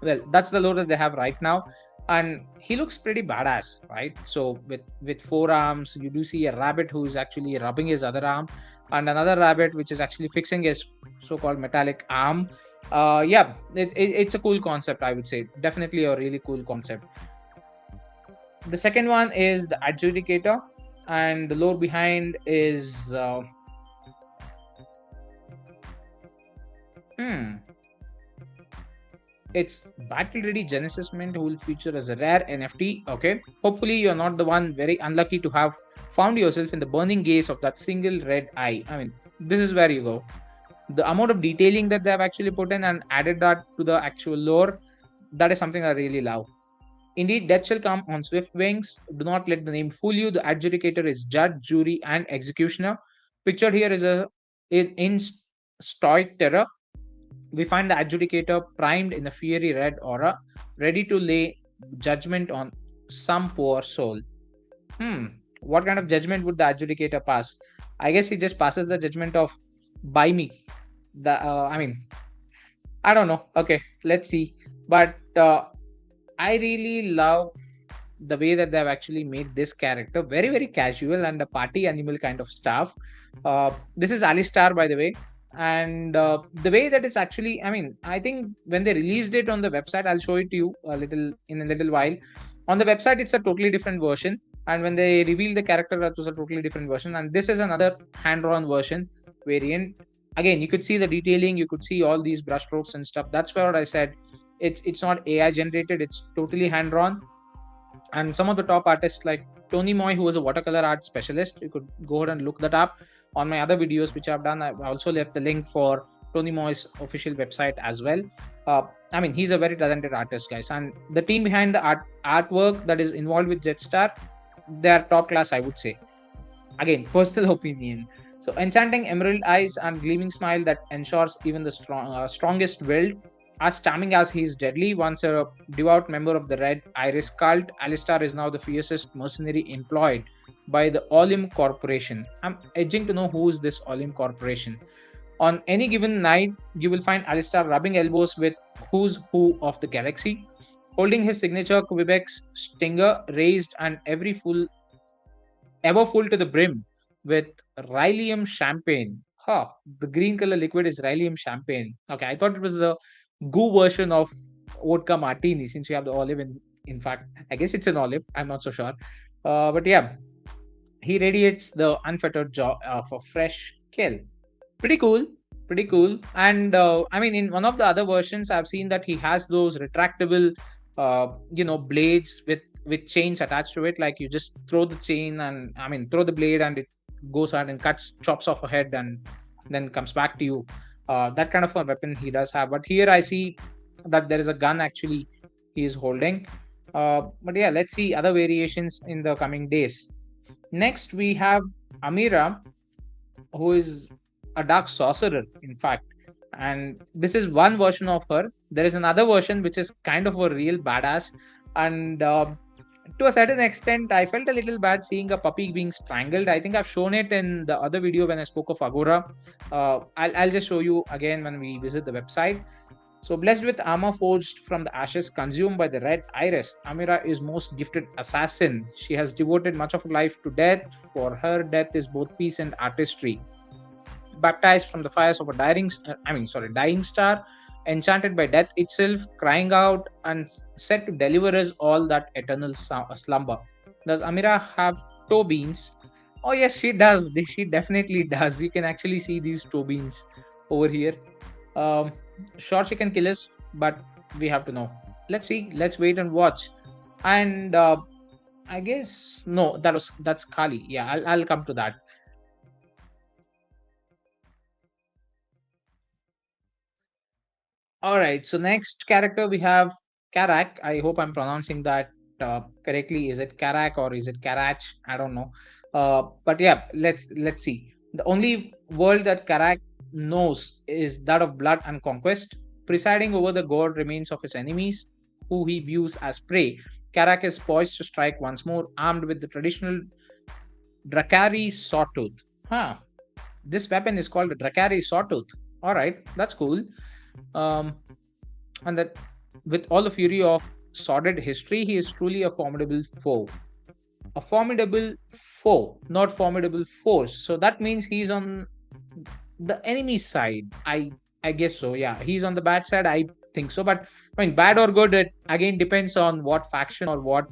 Well, that's the lore that they have right now, and he looks pretty badass, right? So with four arms, you do see a rabbit who is actually rubbing his other arm, and another rabbit which is actually fixing his so-called metallic arm. Yeah, it's a cool concept, I would say. Definitely a really cool concept. The second one is the adjudicator, and the lore behind is it's battle ready Genesis Mint who will feature as a rare NFT. Okay, hopefully you're not the one very unlucky to have found yourself in the burning gaze of that single red eye. I mean, this is where you go. The amount of detailing that they have actually put in and added that to the actual lore, that is something I really love. Indeed, death shall come on swift wings. Do not let the name fool you. The adjudicator is judge, jury, and executioner. Pictured here is in stoic terror. We find the adjudicator primed in a fiery red aura, ready to lay judgment on some poor soul. What kind of judgment would the adjudicator pass? I guess he just passes the judgment of buy me. I mean, I don't know. Okay, let's see. But I really love the way that they've actually made this character very, very casual and a party animal kind of stuff. This is Alistar, by the way. And the way that it's actually, I mean, I think when they released it on the website, I'll show it to you in a little while. On the website, it's a totally different version. And when they revealed the character, that was a totally different version. And this is another hand-drawn version variant. Again, you could see the detailing, you could see all these brushstrokes and stuff. That's what I said. It's not AI generated, it's totally hand-drawn. And some of the top artists like Tony Moy, who was a watercolor art specialist, you could go ahead and look that up. On my other videos which I've done, I've also left the link for Tony Moy's official website as well. I mean, he's a very talented artist, guys. And the team behind the artwork that is involved with Jetstar, they're top class, I would say. Again, personal opinion. So enchanting emerald eyes and gleaming smile that ensures even the strongest willed are stamming as he is deadly. Once a devout member of the Red Iris cult, Alistar is now the fiercest mercenary employed by the Olim Corporation. I'm edging to know who is this Olim Corporation. On any given night, you will find Alistar rubbing elbows with who's who of the galaxy, holding his signature Quebec's stinger raised and every full ever full to the brim with Rylium champagne. Huh, the green color liquid is Rylium champagne. Okay, I thought it was the goo version of vodka martini since you have the olive in fact, I guess it's an olive. I'm not so sure. But yeah, he radiates the unfettered joy of a fresh kill. Pretty cool, pretty cool. And I mean, in one of the other versions, I've seen that he has those retractable, blades with chains attached to it. Like you just throw the chain and I mean, throw the blade and it goes out and chops off a head and then comes back to you. That kind of a weapon he does have. But here I see that there is a gun actually he is holding. But yeah, let's see other variations in the coming days. Next, we have Amira, who is a dark sorcerer, in fact. And this is one version of her. There is another version which is kind of a real badass. And to a certain extent, I felt a little bad seeing a puppy being strangled. I think I've shown it in the other video when I spoke of Agora. I'll just show you again when we visit the website. So, blessed with armor forged from the ashes consumed by the red iris, Amira is most gifted assassin. She has devoted much of her life to death. For her, death is both peace and artistry. Baptized from the fires of a dying star, enchanted by death itself, crying out and said to deliver us all that eternal slumber. Does Amira have toe beans? Oh yes, she does. She definitely does. You can actually see these toe beans over here. Um, sure, she can kill us, but we have to know. Let's see. Let's wait and watch. And I guess no, that's Kali. Yeah, I'll come to that. All right. So next character we have Carrack. I hope I'm pronouncing that correctly. Is it Carrack or is it Carach? I don't know. But yeah, let's see. The only world that Carrack knows is that of blood and conquest. Presiding over the god remains of his enemies, who he views as prey. Carrack is poised to strike once more, armed with the traditional Drakari Sawtooth. Huh. This weapon is called the Drakari Sawtooth. All right, that's cool. Um, and that with all the fury of sordid history, he is truly a formidable foe. A formidable foe, not formidable force. So that means he's on the enemy side. I guess so. Yeah, he's on the bad side. I think so. But I mean, bad or good, it again depends on what faction or what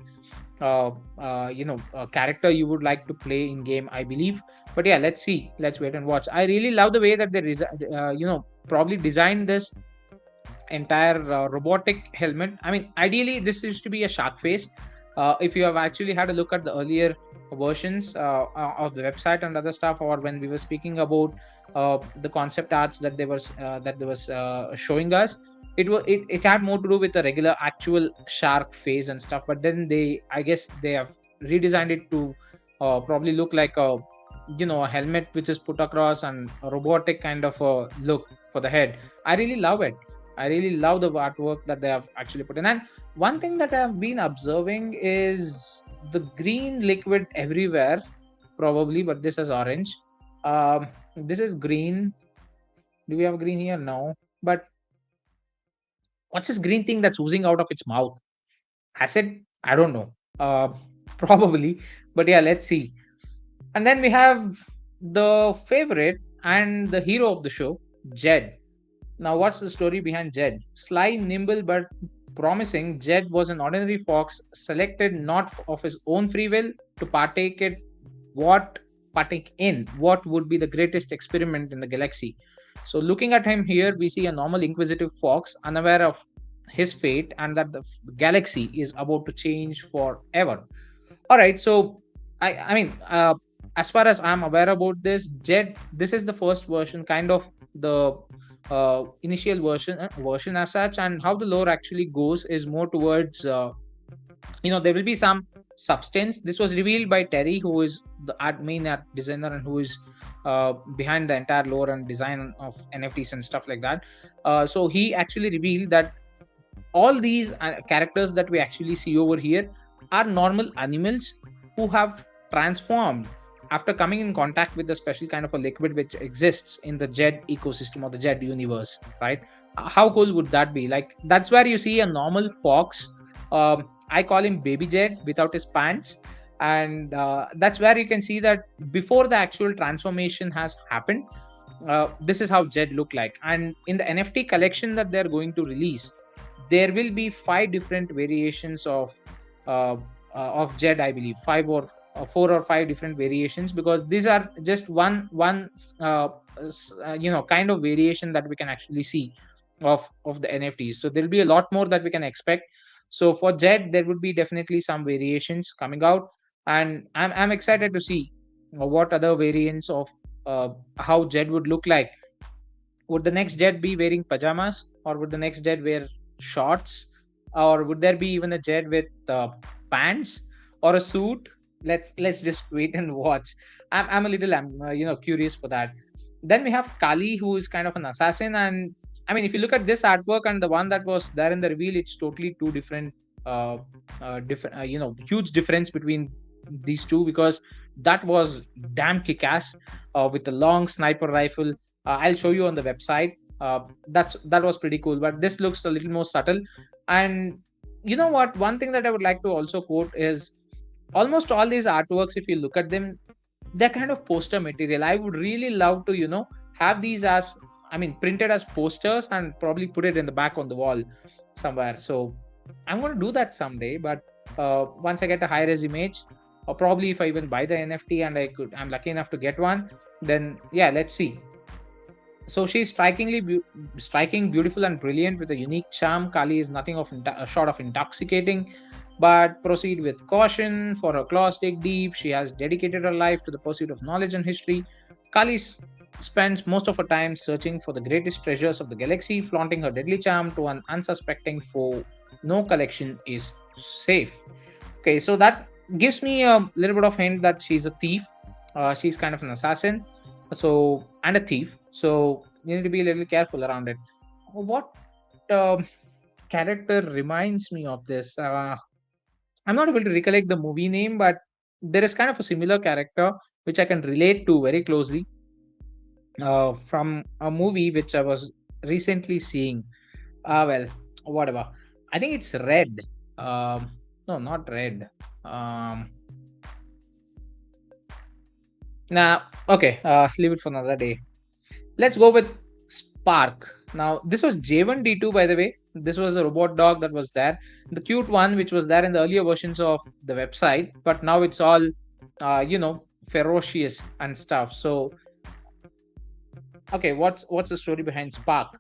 character you would like to play in game, I believe. But yeah, let's see. Let's wait and watch. I really love the way that they probably designed this entire robotic helmet. I mean, ideally this used to be a shark face. If you have actually had a look at the earlier versions of the website and other stuff, or when we were speaking about the concept arts that they was showing us, it had more to do with the regular actual shark face and stuff. But then I guess they have redesigned it to probably look like a helmet which is put across and a robotic kind of a look for the head. I really love it. I really love the artwork that they have actually put in. And one thing that I've been observing is the green liquid everywhere, probably, but this is orange. This is green. Do we have green here? No. But what's this green thing that's oozing out of its mouth? Acid? I don't know. Probably. But yeah, let's see. And then we have the favorite and the hero of the show, Jed. Now, what's the story behind Jed? Sly, nimble, but promising, Jed was an ordinary fox selected not of his own free will to partake in what would be the greatest experiment in the galaxy. So, looking at him here, we see a normal inquisitive fox, unaware of his fate and that the galaxy is about to change forever. All right, so I mean, as far as I'm aware about this, Jed, this is the first version, kind of the initial version as such, and how the lore actually goes is more towards there will be some substance. This was revealed by Terry, who is the main art designer and who is behind the entire lore and design of NFTs and stuff like that. So he actually revealed that all these characters that we actually see over here are normal animals who have transformed after coming in contact with the special kind of a liquid which exists in the Jed ecosystem or the Jed universe, right? How cool would that be? Like, that's where you see a normal fox. I call him Baby Jed without his pants. And that's where you can see that before the actual transformation has happened, this is how Jed look like. And in the NFT collection that they're going to release, there will be 5 different variations uh, of Jed, I believe, 4 or 5 different variations, because these are just one kind of variation that we can actually see of the NFTs. So there'll be a lot more that we can expect. So for Jed, there would be definitely some variations coming out, and I'm excited to see what other variants of how Jed would look like. Would the next Jed be wearing pajamas, or would the next Jed wear shorts, or would there be even a Jed with pants or a suit? Let's just wait and watch. I'm a little curious for that. Then we have Kali, who is kind of an assassin, and I mean, if you look at this artwork and the one that was there in the reveal, it's totally two different, huge difference between these two, because that was damn kick-ass with the long sniper rifle. I'll show you on the website. That was pretty cool, but this looks a little more subtle. And you know what? One thing that I would like to also quote is almost all these artworks, if you look at them, they're kind of poster material. I would really love to, have these as, I mean, printed as posters and probably put it in the back on the wall somewhere. So I'm going to do that someday. But once I get a high res image, or probably if I even buy the NFT and I'm lucky enough to get one, then yeah, let's see. So she's striking, beautiful, and brilliant with a unique charm. Kali is nothing of short of intoxicating, but proceed with caution. For her claws dig deep. She has dedicated her life to the pursuit of knowledge and history. Kali spends most of her time searching for the greatest treasures of the galaxy, flaunting her deadly charm to an unsuspecting foe. No collection is safe. Okay, so that gives me a little bit of hint that she's a thief. She's kind of an assassin, so, and a thief. So you need to be a little careful around it. What um character reminds me of this? I'm not able to recollect the movie name, but there is kind of a similar character which I can relate to very closely from a movie which I was recently seeing. Well, whatever. I think it's Red. No, not Red. Um, nah, okay. Leave it for another day. Let's go with Spark. Now, this was J1D2, by the way. This was a robot dog that was there. The cute one, which was there in the earlier versions of the website, but now it's all, ferocious and stuff. So, okay, what's the story behind Spark?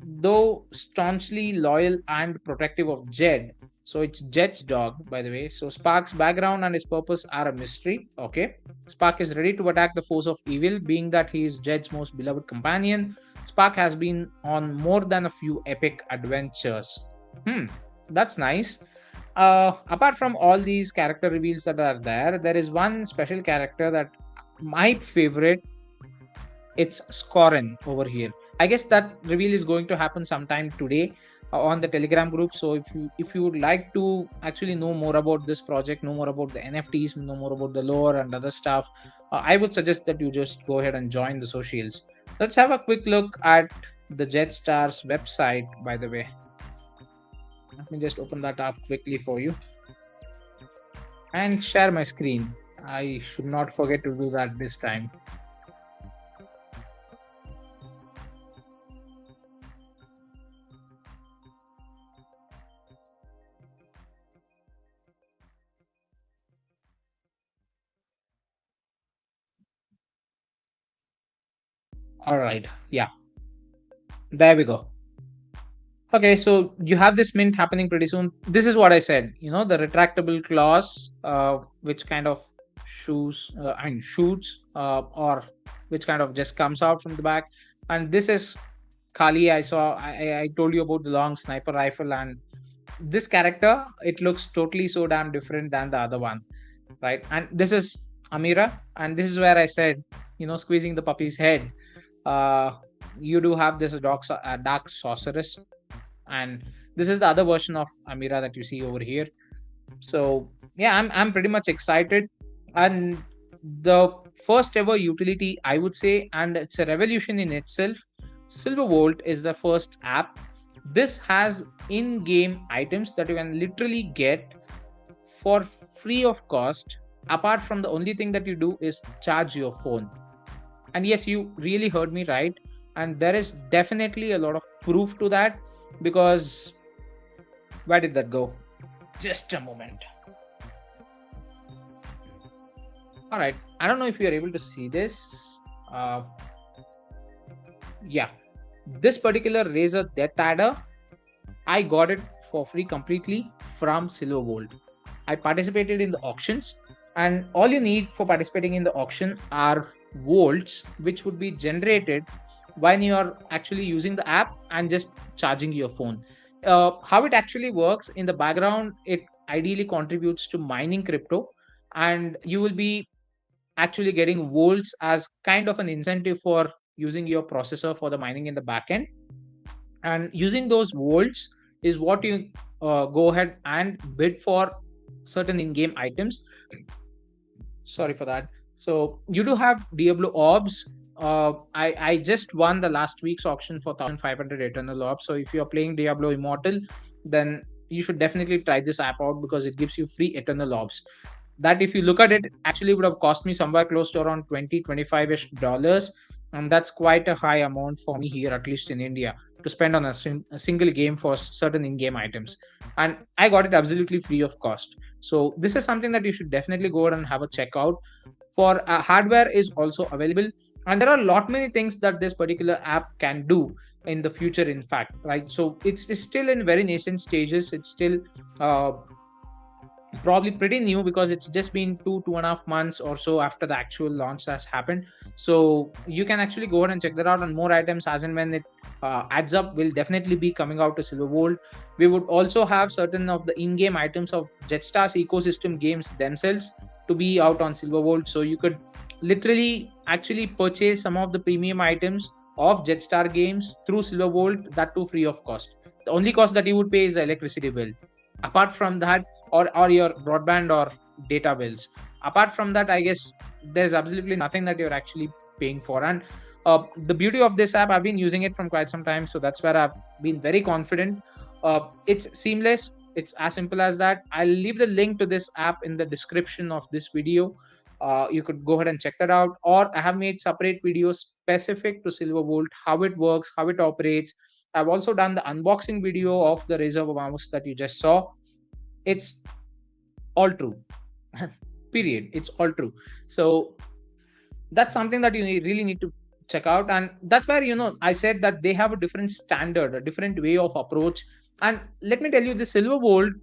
Though staunchly loyal and protective of Jed, so it's Jed's dog, by the way. So Spark's background and his purpose are a mystery. Okay, Spark is ready to attack the force of evil, being that he is Jed's most beloved companion. Spark has been on more than a few epic adventures. That's nice. Apart from all these character reveals that are there, there is one special character that my favorite. It's Scorin over here. I guess that reveal is going to happen sometime today on the Telegram group. So if you would like to actually know more about this project, know more about the NFTs, know more about the lore and other stuff, I would suggest that you just go ahead and join the socials. Let's have a quick look at the Jetstar's website, by the way. Let me just open that up quickly for you and share my screen. I should not forget to do that this time. All right. Yeah, there we go. Okay, so you have this mint happening pretty soon. This is what I said, the retractable claws, which kind of shoots, or which kind of just comes out from the back. And this is Kali. I told you about the long sniper rifle, and this character, it looks totally so damn different than the other one, right? And this is Amira, and this is where I said, squeezing the puppy's head. Uh, you do have this dark sorceress, and this is the other version of Amira that you see over here. So yeah, I'm pretty much excited, and the first ever utility, I would say, and it's a revolution in itself. Silvervolt is the first app. This has in-game items that you can literally get for free of cost. Apart from the only thing that you do is charge your phone. And yes, you really heard me right. And there is definitely a lot of proof to that, because where did that go? Just a moment. All right. I don't know if you're able to see this. Uh, yeah. This particular Razer Death Adder, I got it for free completely from Silvervolt. I participated in the auctions, and all you need for participating in the auction are volts, which would be generated when you are actually using the app and just charging your phone. How it actually works in the background, it ideally contributes to mining crypto, and you will be actually getting volts as kind of an incentive for using your processor for the mining in the backend. And using those volts is what you go ahead and bid for certain in-game items. Sorry for that. So you do have Diablo orbs. I just won the last week's auction for 1,500 eternal orbs. So if you're playing Diablo Immortal, then you should definitely try this app out, because it gives you free eternal orbs. That, if you look at it, actually would have cost me somewhere close to around 20-25 ish dollars, and that's quite a high amount for me here, at least in India, to spend on a single game for certain in-game items. And I got it absolutely free of cost. So this is something that you should definitely go ahead and have a check out. For hardware is also available, and there are a lot many things that this particular app can do in the future, in fact, right? So it's still in very nascent stages. It's still uh, probably pretty new, because it's just been 2.5 months or so after the actual launch has happened. So you can actually go ahead and check that out, and more items as and when it adds up will definitely be coming out to Silvervolt. We would also have certain of the in-game items of Jetstar's ecosystem games themselves to be out on Silvervolt. So you could literally actually purchase some of the premium items of Jetstar games through Silvervolt, that too free of cost. The only cost that you would pay is the electricity bill. Apart from that, or your broadband or data bills. Apart from that, I guess there's absolutely nothing that you're actually paying for. And the beauty of this app, I've been using it from quite some time, so that's where I've been very confident. It's seamless. It's as simple as that. I'll leave the link to this app in the description of this video. You could go ahead and check that out, or I have made separate videos specific to Silvervolt, how it works, how it operates. I've also done the unboxing video of the Razer mouse that you just saw. It's all true. Period. It's all true. So that's something that you really need to check out, and that's where, I said that they have a different standard, a different way of approach. And let me tell you, the Silvervolt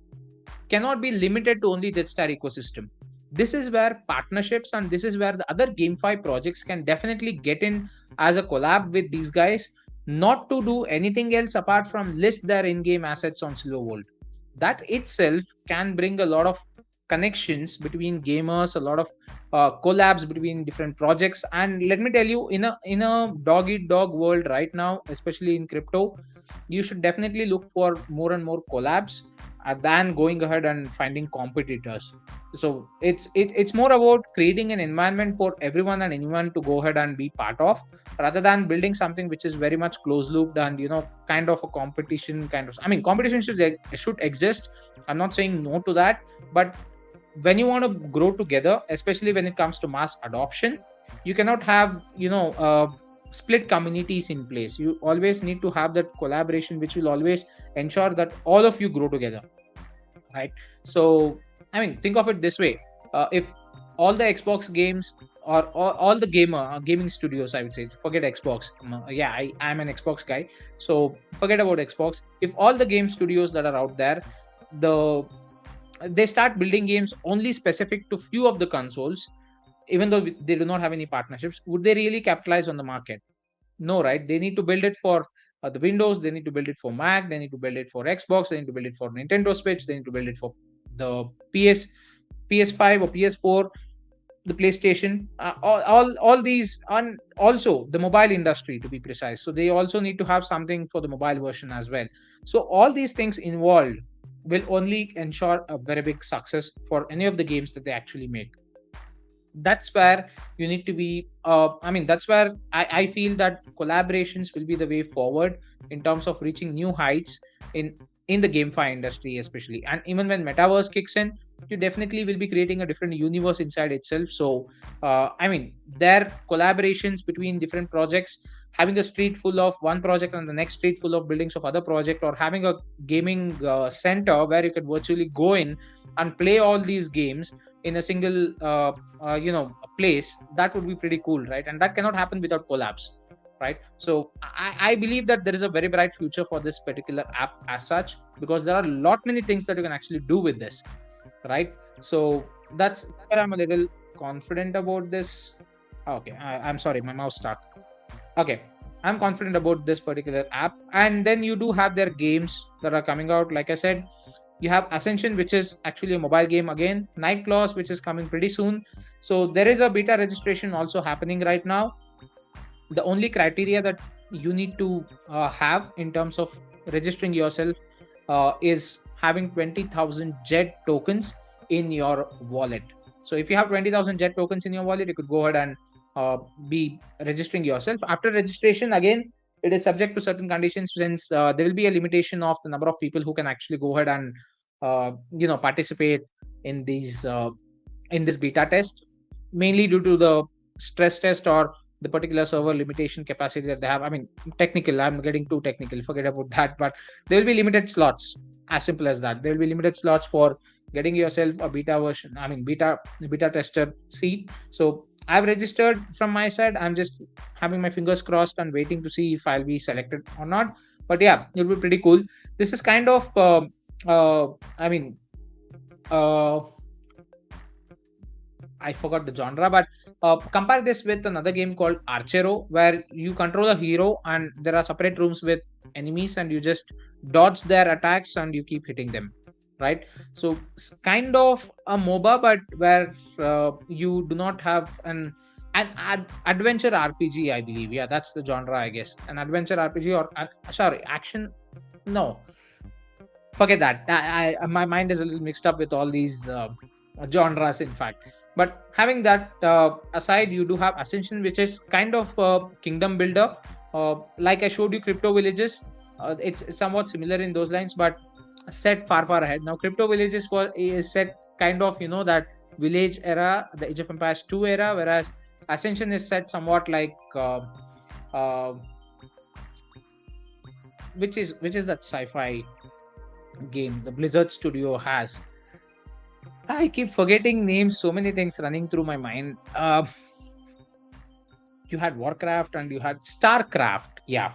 cannot be limited to only Jetstar ecosystem. This is where partnerships, and this is where the other GameFi projects can definitely get in as a collab with these guys, not to do anything else apart from list their in-game assets on Silvervolt. That itself can bring a lot of connections between gamers, a lot of collabs between different projects. And let me tell you, in a dog eat dog world right now, especially in crypto, you should definitely look for more and more collabs than going ahead and finding competitors. So it's more about creating an environment for everyone and anyone to go ahead and be part of, rather than building something which is very much close looped and kind of a competition kind of. I mean, competition should exist. I'm not saying no to that, but when you want to grow together, especially when it comes to mass adoption, you cannot have split communities in place. You always need to have that collaboration, which will always ensure that all of you grow together, right? So I mean, think of it this way. If all the Xbox games, or all the gaming studios, I would say, forget Xbox. Yeah, I'm an Xbox guy, so forget about Xbox. If all the game studios that are out there, the they start building games only specific to few of the consoles, even though they do not have any partnerships, would they really capitalize on the market? No, right? They need to build it for the Windows, they need to build it for Mac, they need to build it for Xbox, they need to build it for Nintendo Switch, they need to build it for the PS, PS5 or PS4. the PlayStation, all these, and also the mobile industry, to be precise. So they also need to have something for the mobile version as well. So all these things involved will only ensure a very big success for any of the games that they actually make. That's where you need to be, that's where I feel that collaborations will be the way forward in terms of reaching new heights in the GameFi industry especially. And even when metaverse kicks in, you definitely will be creating a different universe inside itself. So their collaborations between different projects, having a street full of one project and the next street full of buildings of other project, or having a gaming center where you could virtually go in and play all these games in a single place, that would be pretty cool, right? And that cannot happen without collabs, right? So I believe that there is a very bright future for this particular app as such, because there are a lot many things that you can actually do with this, right? So that's where I'm a little confident about this. Okay, I'm sorry, my mouse stuck. Okay, I'm confident about this particular app. And then you do have their games that are coming out. Like I said, you have Ascension, which is actually a mobile game again, Night Claws, which is coming pretty soon. So there is a beta registration also happening right now. The only criteria that you need to have in terms of registering yourself is having 20,000 jet tokens in your wallet. So if you have 20,000 jet tokens in your wallet, you could go ahead and be registering yourself. After registration, again, it is subject to certain conditions, since there will be a limitation of the number of people who can actually go ahead and participate in these in this beta test, mainly due to the stress test or the particular server limitation capacity that they have. I mean, technical, I'm getting too technical, forget about that. But there will be limited slots, as simple as that. There will be limited slots for getting yourself a beta version, beta tester seat. So I've registered from my side. I'm just having my fingers crossed and waiting to see if I'll be selected or not. But yeah, it'll be pretty cool. This is kind of uh, I mean uh, I forgot the genre, but compare this with another game called Archero, where you control a hero and there are separate rooms with enemies, and you just dodge their attacks and you keep hitting them, right? So it's kind of a MOBA, but where you do not have an adventure RPG, I believe. Yeah, that's the genre, I guess. An adventure RPG, or sorry, action. No, forget that. My mind is a little mixed up with all these genres, in fact. But having that aside, you do have Ascension, which is kind of a kingdom builder. Like I showed you, Crypto Villages. It's somewhat similar in those lines, but set far ahead. Now, Crypto Villages is set kind of that village era, the Age of Empires 2 era, whereas Ascension is set somewhat like uh, which is that sci-fi game the Blizzard Studio has. I keep forgetting names. So many things running through my mind. You had Warcraft and you had Starcraft. Yeah,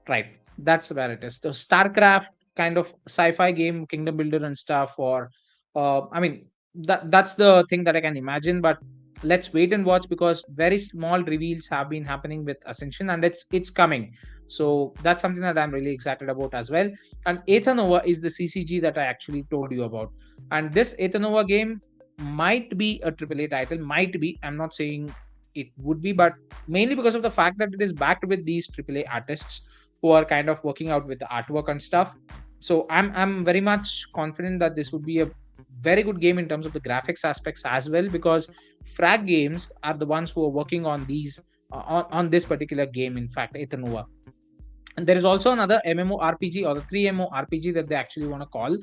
right. That's where it is. The Starcraft kind of sci-fi game, kingdom builder and stuff. Or, that's the thing that I can imagine. But let's wait and watch, because very small reveals have been happening with Ascension, and it's coming. So that's something that I'm really excited about as well. And Ethanova is the CCG that I actually told you about. And this Ethanova game might be a AAA title. Might be. I'm not saying it would be, but mainly because of the fact that it is backed with these AAA artists who are kind of working out with the artwork and stuff. So I'm very much confident that this would be a very good game in terms of the graphics aspects as well, because Frag Games are the ones who are working on these on this particular game. In fact, Ethanova. And there is also another MMORPG, or the 3MORPG that they actually want to call.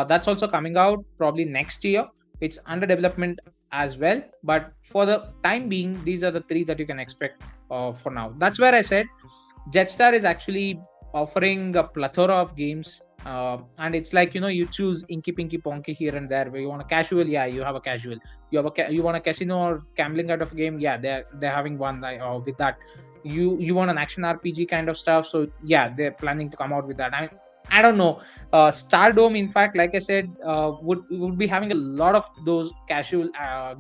That's also coming out probably next year. It's under development as well. But for the time being, these are the three that you can expect for now. That's where I said Jetstar is actually offering a plethora of games. And it's like, you choose Inky Pinky Ponky here and there. Where you want a casual, yeah, you have a casual. You want a casino or gambling kind of game, yeah, they're having one with that. You want an action RPG kind of stuff, so yeah, they're planning to come out with that. I don't know. Stardome, in fact, like I said, would be having a lot of those casual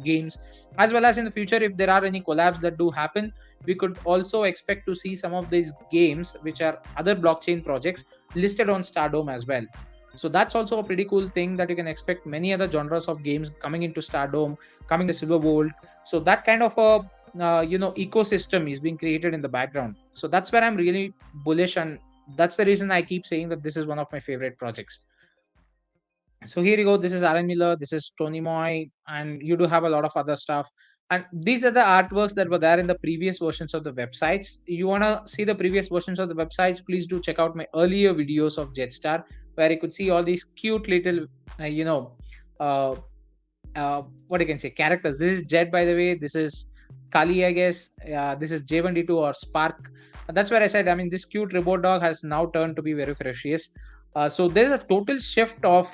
games, as well as in the future, if there are any collabs that do happen, we could also expect to see some of these games, which are other blockchain projects, listed on Stardome as well. So that's also a pretty cool thing that you can expect many other genres of games coming into Stardom, coming to Silver Bolt. So that kind of a ecosystem is being created in the background. So that's where I'm really bullish, and that's the reason I keep saying that this is one of my favorite projects. So here you go. This is Alan Miller. This is Tony Moy, and you do have a lot of other stuff. And these are the artworks that were there in the previous versions of the websites. You want to see the previous versions of the websites? Please do check out my earlier videos of Jetstar, where you could see all these cute little, uh, what you can say, characters. This is Jet, by the way. This is Kali, I guess. This is J1D2 or Spark. That's where I said, I mean, this cute robot dog has now turned to be very ferocious. So there's a total shift of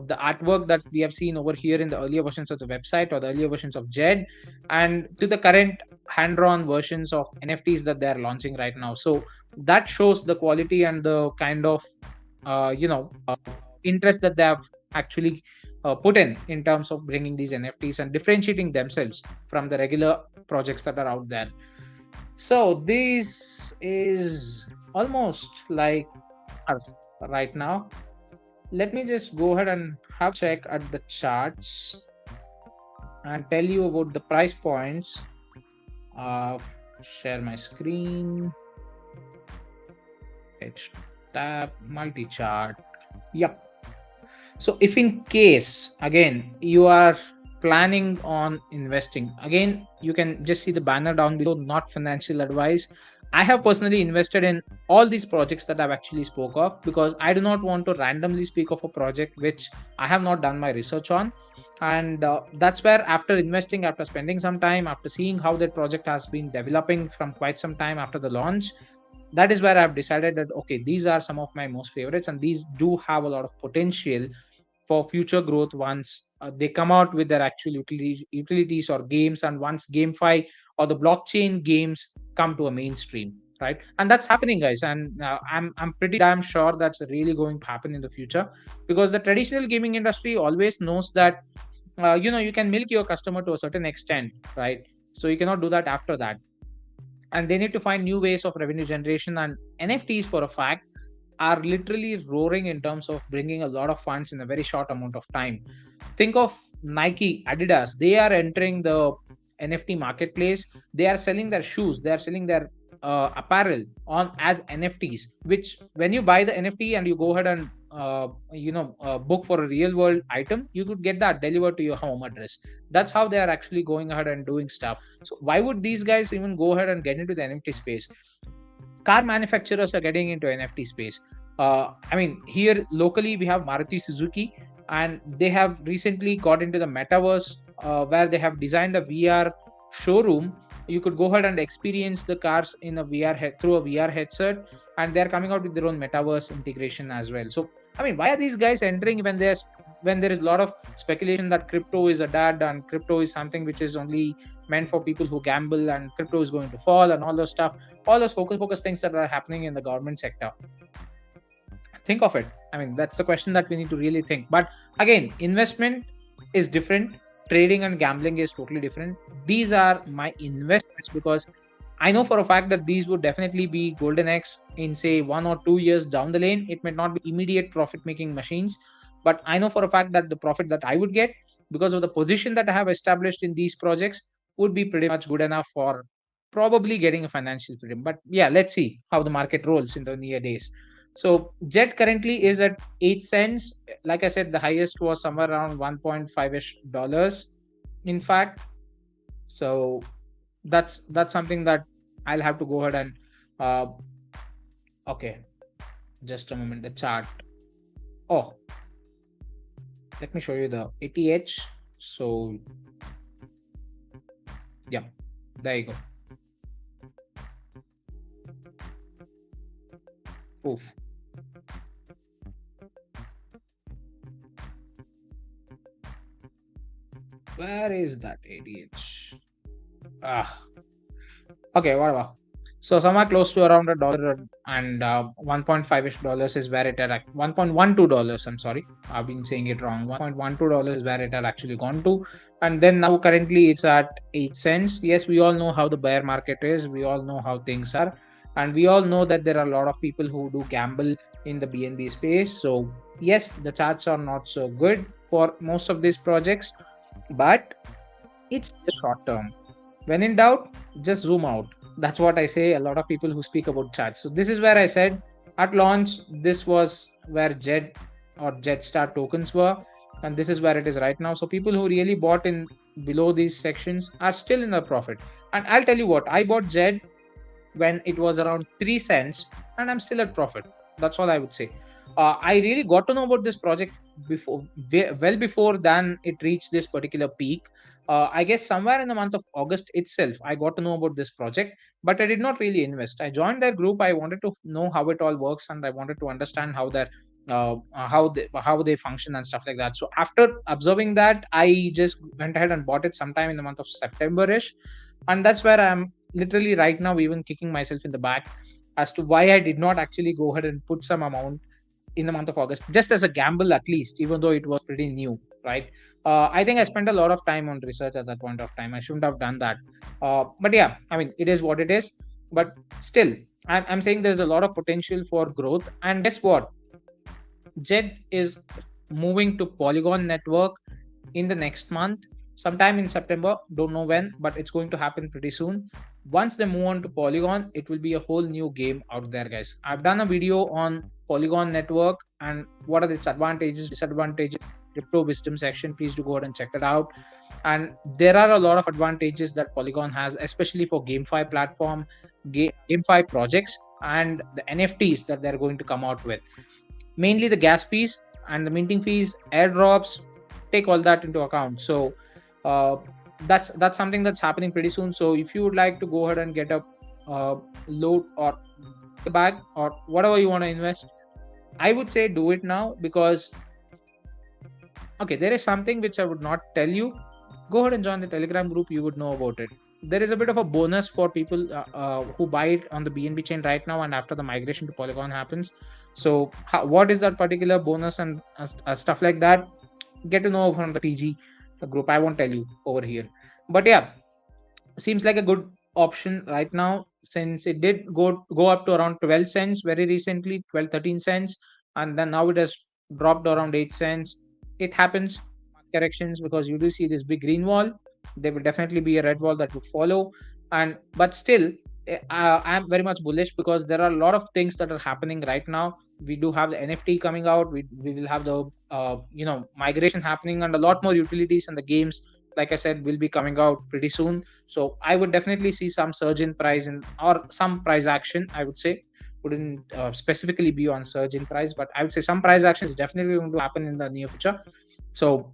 the artwork that we have seen over here in the earlier versions of the website or the earlier versions of Jed, and to the current hand-drawn versions of NFTs that they are launching right now. So that shows the quality and the kind of interest that they have actually put in terms of bringing these NFTs and differentiating themselves from the regular projects that are out there. So this is almost like right now. Let me just go ahead and have a check at the charts and tell you about the price points. Share my screen. H tab, multi-chart. Yep. So if in case, again, you are planning on investing, again, you can just see the banner down below, not financial advice. I have personally invested in all these projects that I've actually spoke of, because I do not want to randomly speak of a project which I have not done my research on. And that's where, after investing, after spending some time, after seeing how that project has been developing from quite some time after the launch, that is where I've decided that, okay, these are some of my most favorites, and these do have a lot of potential for future growth once they come out with their actual utilities or games, and once GameFi or the blockchain games come to a mainstream, right? And that's happening, guys, and I'm pretty damn sure that's really going to happen in the future, because the traditional gaming industry always knows that you can milk your customer to a certain extent, right? So you cannot do that after that, and they need to find new ways of revenue generation. And NFTs, for a fact, are literally roaring in terms of bringing a lot of funds in a very short amount of time. Think of Nike, Adidas. They are entering the NFT marketplace. They are selling their shoes. They are selling their apparel on as NFTs, which when you buy the NFT and you go ahead and book for a real world item, you could get that delivered to your home address. That's how they are actually going ahead and doing stuff. So why would these guys even go ahead and get into the NFT space? Car manufacturers are getting into NFT space. I mean, here locally we have Maruti Suzuki, and they have recently got into the metaverse, where they have designed a VR showroom. You could go ahead and experience the cars in a through a VR headset, and they're coming out with their own metaverse integration as well. So, I mean, why are these guys entering when there is a lot of speculation that crypto is a dud and crypto is something which is only meant for people who gamble, and crypto is going to fall, and all those stuff, all those focus things that are happening in the government sector? Think of it. I mean, that's the question that we need to really think. But again, investment is different. Trading and gambling is totally different. These are my investments, because I know for a fact that these would definitely be golden eggs in, say, 1 or 2 years down the lane. It may not be immediate profit making machines, but I know for a fact that the profit that I would get because of the position that I have established in these projects would be pretty much good enough for probably getting a financial freedom. But yeah, let's see how the market rolls in the near days. So Jet currently is at 8 cents. Like I said, the highest was somewhere around 1.5-ish dollars, in fact. So that's something that I'll have to go ahead and okay, just a moment, the chart. Oh, let me show you the ATH. So yeah, there you go. Oof. Where is that ADH? Okay, whatever. So somewhere close to around $1, and 1.5-ish dollars is where it had $1.12. I'm sorry, I've been saying it wrong. $1.12 is where it had actually gone to, and then now currently it's at 8 cents. Yes, we all know how the bear market is. We all know how things are, and we all know that there are a lot of people who do gamble in the BNB space. So Yes, the charts are not so good for most of these projects, but it's just short term. When in doubt, just zoom out. That's what I say. A lot of people who speak about charts. So this is where I said at launch, this was where Jet or Jetstar tokens were, and this is where it is right now. So people who really bought in below these sections are still in the profit. And I'll tell you what, I bought Jet when it was around 3 cents, and I'm still at profit. That's all I would say. I really got to know about this project before, well before than it reached this particular peak. I guess somewhere in the month of August itself, I got to know about this project, but I did not really invest. I joined their group. I wanted to know how it all works, and I wanted to understand how their how they function and stuff like that. So after observing that, I just went ahead and bought it sometime in the month of September-ish, and that's where I'm literally right now even kicking myself in the back as to why I did not actually go ahead and put some amount in the month of August, just as a gamble at least, even though it was pretty new, right? I think I spent a lot of time on research at that point of time. I shouldn't have done that. But yeah, I mean, it is what it is. But still, I'm saying there's a lot of potential for growth. And guess what? Jet is moving to Polygon network in the next month, sometime in September. Don't know when, but it's going to happen pretty soon. Once they move on to Polygon, it will be a whole new game out there, guys. I've done a video on Polygon network and what are its advantages, disadvantages, crypto wisdom section. Please do go ahead and check that out. And there are a lot of advantages that Polygon has, especially for GameFi platform, GameFi projects, and the NFTs that they're going to come out with. Mainly the gas fees and the minting fees, airdrops, take all that into account. So uh, that's something that's happening pretty soon. So if you would like to go ahead and get a load or a bag or whatever you want to invest, I would say do it now, because okay, there is something which I would not tell you. Go ahead and join the Telegram group. You would know about it. There is a bit of a bonus for people who buy it on the BNB chain right now, and after the migration to Polygon happens. So, what is that particular bonus and stuff like that? Get to know from the TG group. I won't tell you over here. But yeah, seems like a good option right now, since it did go up to around 12 cents very recently, 12 13 cents, and then now it has dropped around 8 cents. It happens, corrections, because you do see this big green wall. There will definitely be a red wall that would follow. And but still, I'm very much bullish, because there are a lot of things that are happening right now. We do have the NFT coming out. We will have the migration happening, and a lot more utilities and the games, like I said, will be coming out pretty soon. So I would definitely see some surge in price or some price action. I would say wouldn't specifically be on surge in price, but I would say some price action is definitely going to happen in the near future. So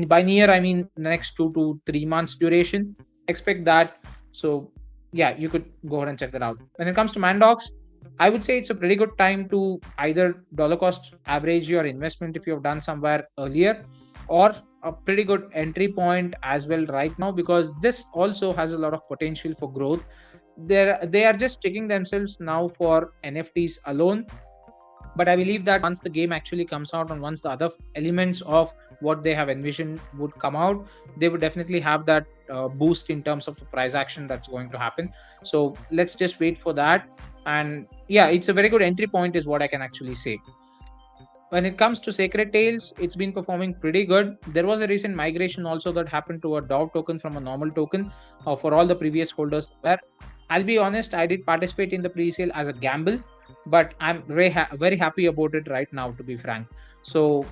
by near, I mean next 2 to 3 months duration. Expect that. So yeah, you could go ahead and check that out. When it comes to Mandox, I would say it's a pretty good time to either dollar cost average your investment if you have done somewhere earlier, or a pretty good entry point as well right now, because this also has a lot of potential for growth. They are just taking themselves now for NFTs alone, but I believe that once the game actually comes out and once the other elements of what they have envisioned would come out, they would definitely have that boost in terms of the price action that's going to happen. So let's just wait for that. And yeah, it's a very good entry point is what I can actually say. When it comes to Sacred Tales, it's been performing pretty good. There was a recent migration also that happened to a DAO token from a normal token for all the previous holders. Where I'll be honest, I did participate in the pre-sale as a gamble, but I'm very happy about it right now, to be frank. So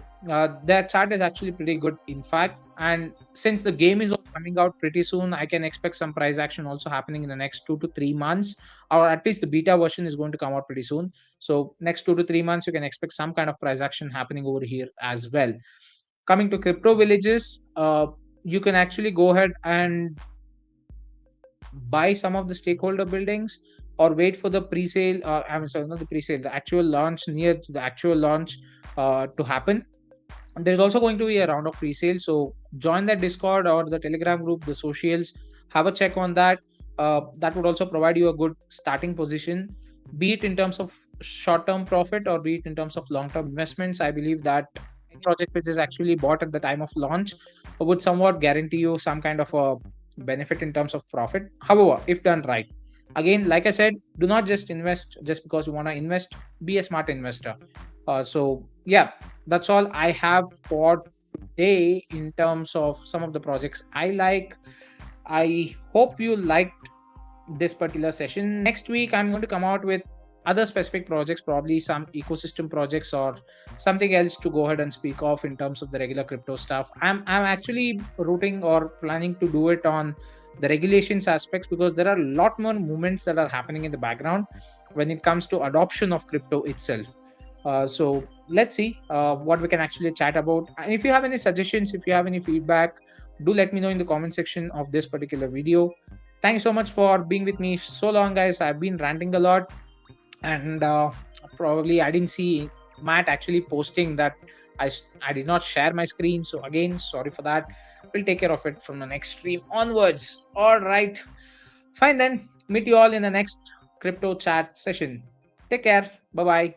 their chart is actually pretty good, in fact. And since the game is coming out pretty soon, I can expect some price action also happening in the next 2 to 3 months, or at least the beta version is going to come out pretty soon. So next 2 to 3 months, you can expect some kind of price action happening over here as well. Coming to crypto villages, you can actually go ahead and buy some of the stakeholder buildings, or wait for the pre-sale. I'm sorry, not the pre-sale, the actual launch, near to the actual launch to happen. And there's also going to be a round of pre-sale. So join that Discord or the Telegram group, the socials, have a check on that. That would also provide you a good starting position, be it in terms of short-term profit or be it in terms of long-term investments. I believe that any project which is actually bought at the time of launch would somewhat guarantee you some kind of a benefit in terms of profit. However, if done right, again, like I said, do not just invest just because you want to invest. Be a smart investor. So Yeah, that's all I have for today in terms of some of the projects I like. I hope you liked this particular session. Next week, I'm going to come out with other specific projects, probably some ecosystem projects or something else to go ahead and speak of in terms of the regular crypto stuff. I'm actually rooting or planning to do it on the regulations aspects, because there are a lot more movements that are happening in the background when it comes to adoption of crypto itself. So let's see what we can actually chat about. And if you have any suggestions, if you have any feedback, do let me know in the comment section of this particular video. Thank you so much for being with me so long, guys. I've been ranting a lot, and probably I didn't see Matt actually posting that I did not share my screen. So again, sorry for that. We'll take care of it from the next stream onwards. All right, fine then. Meet you all in the next crypto chat session. Take care. Bye bye.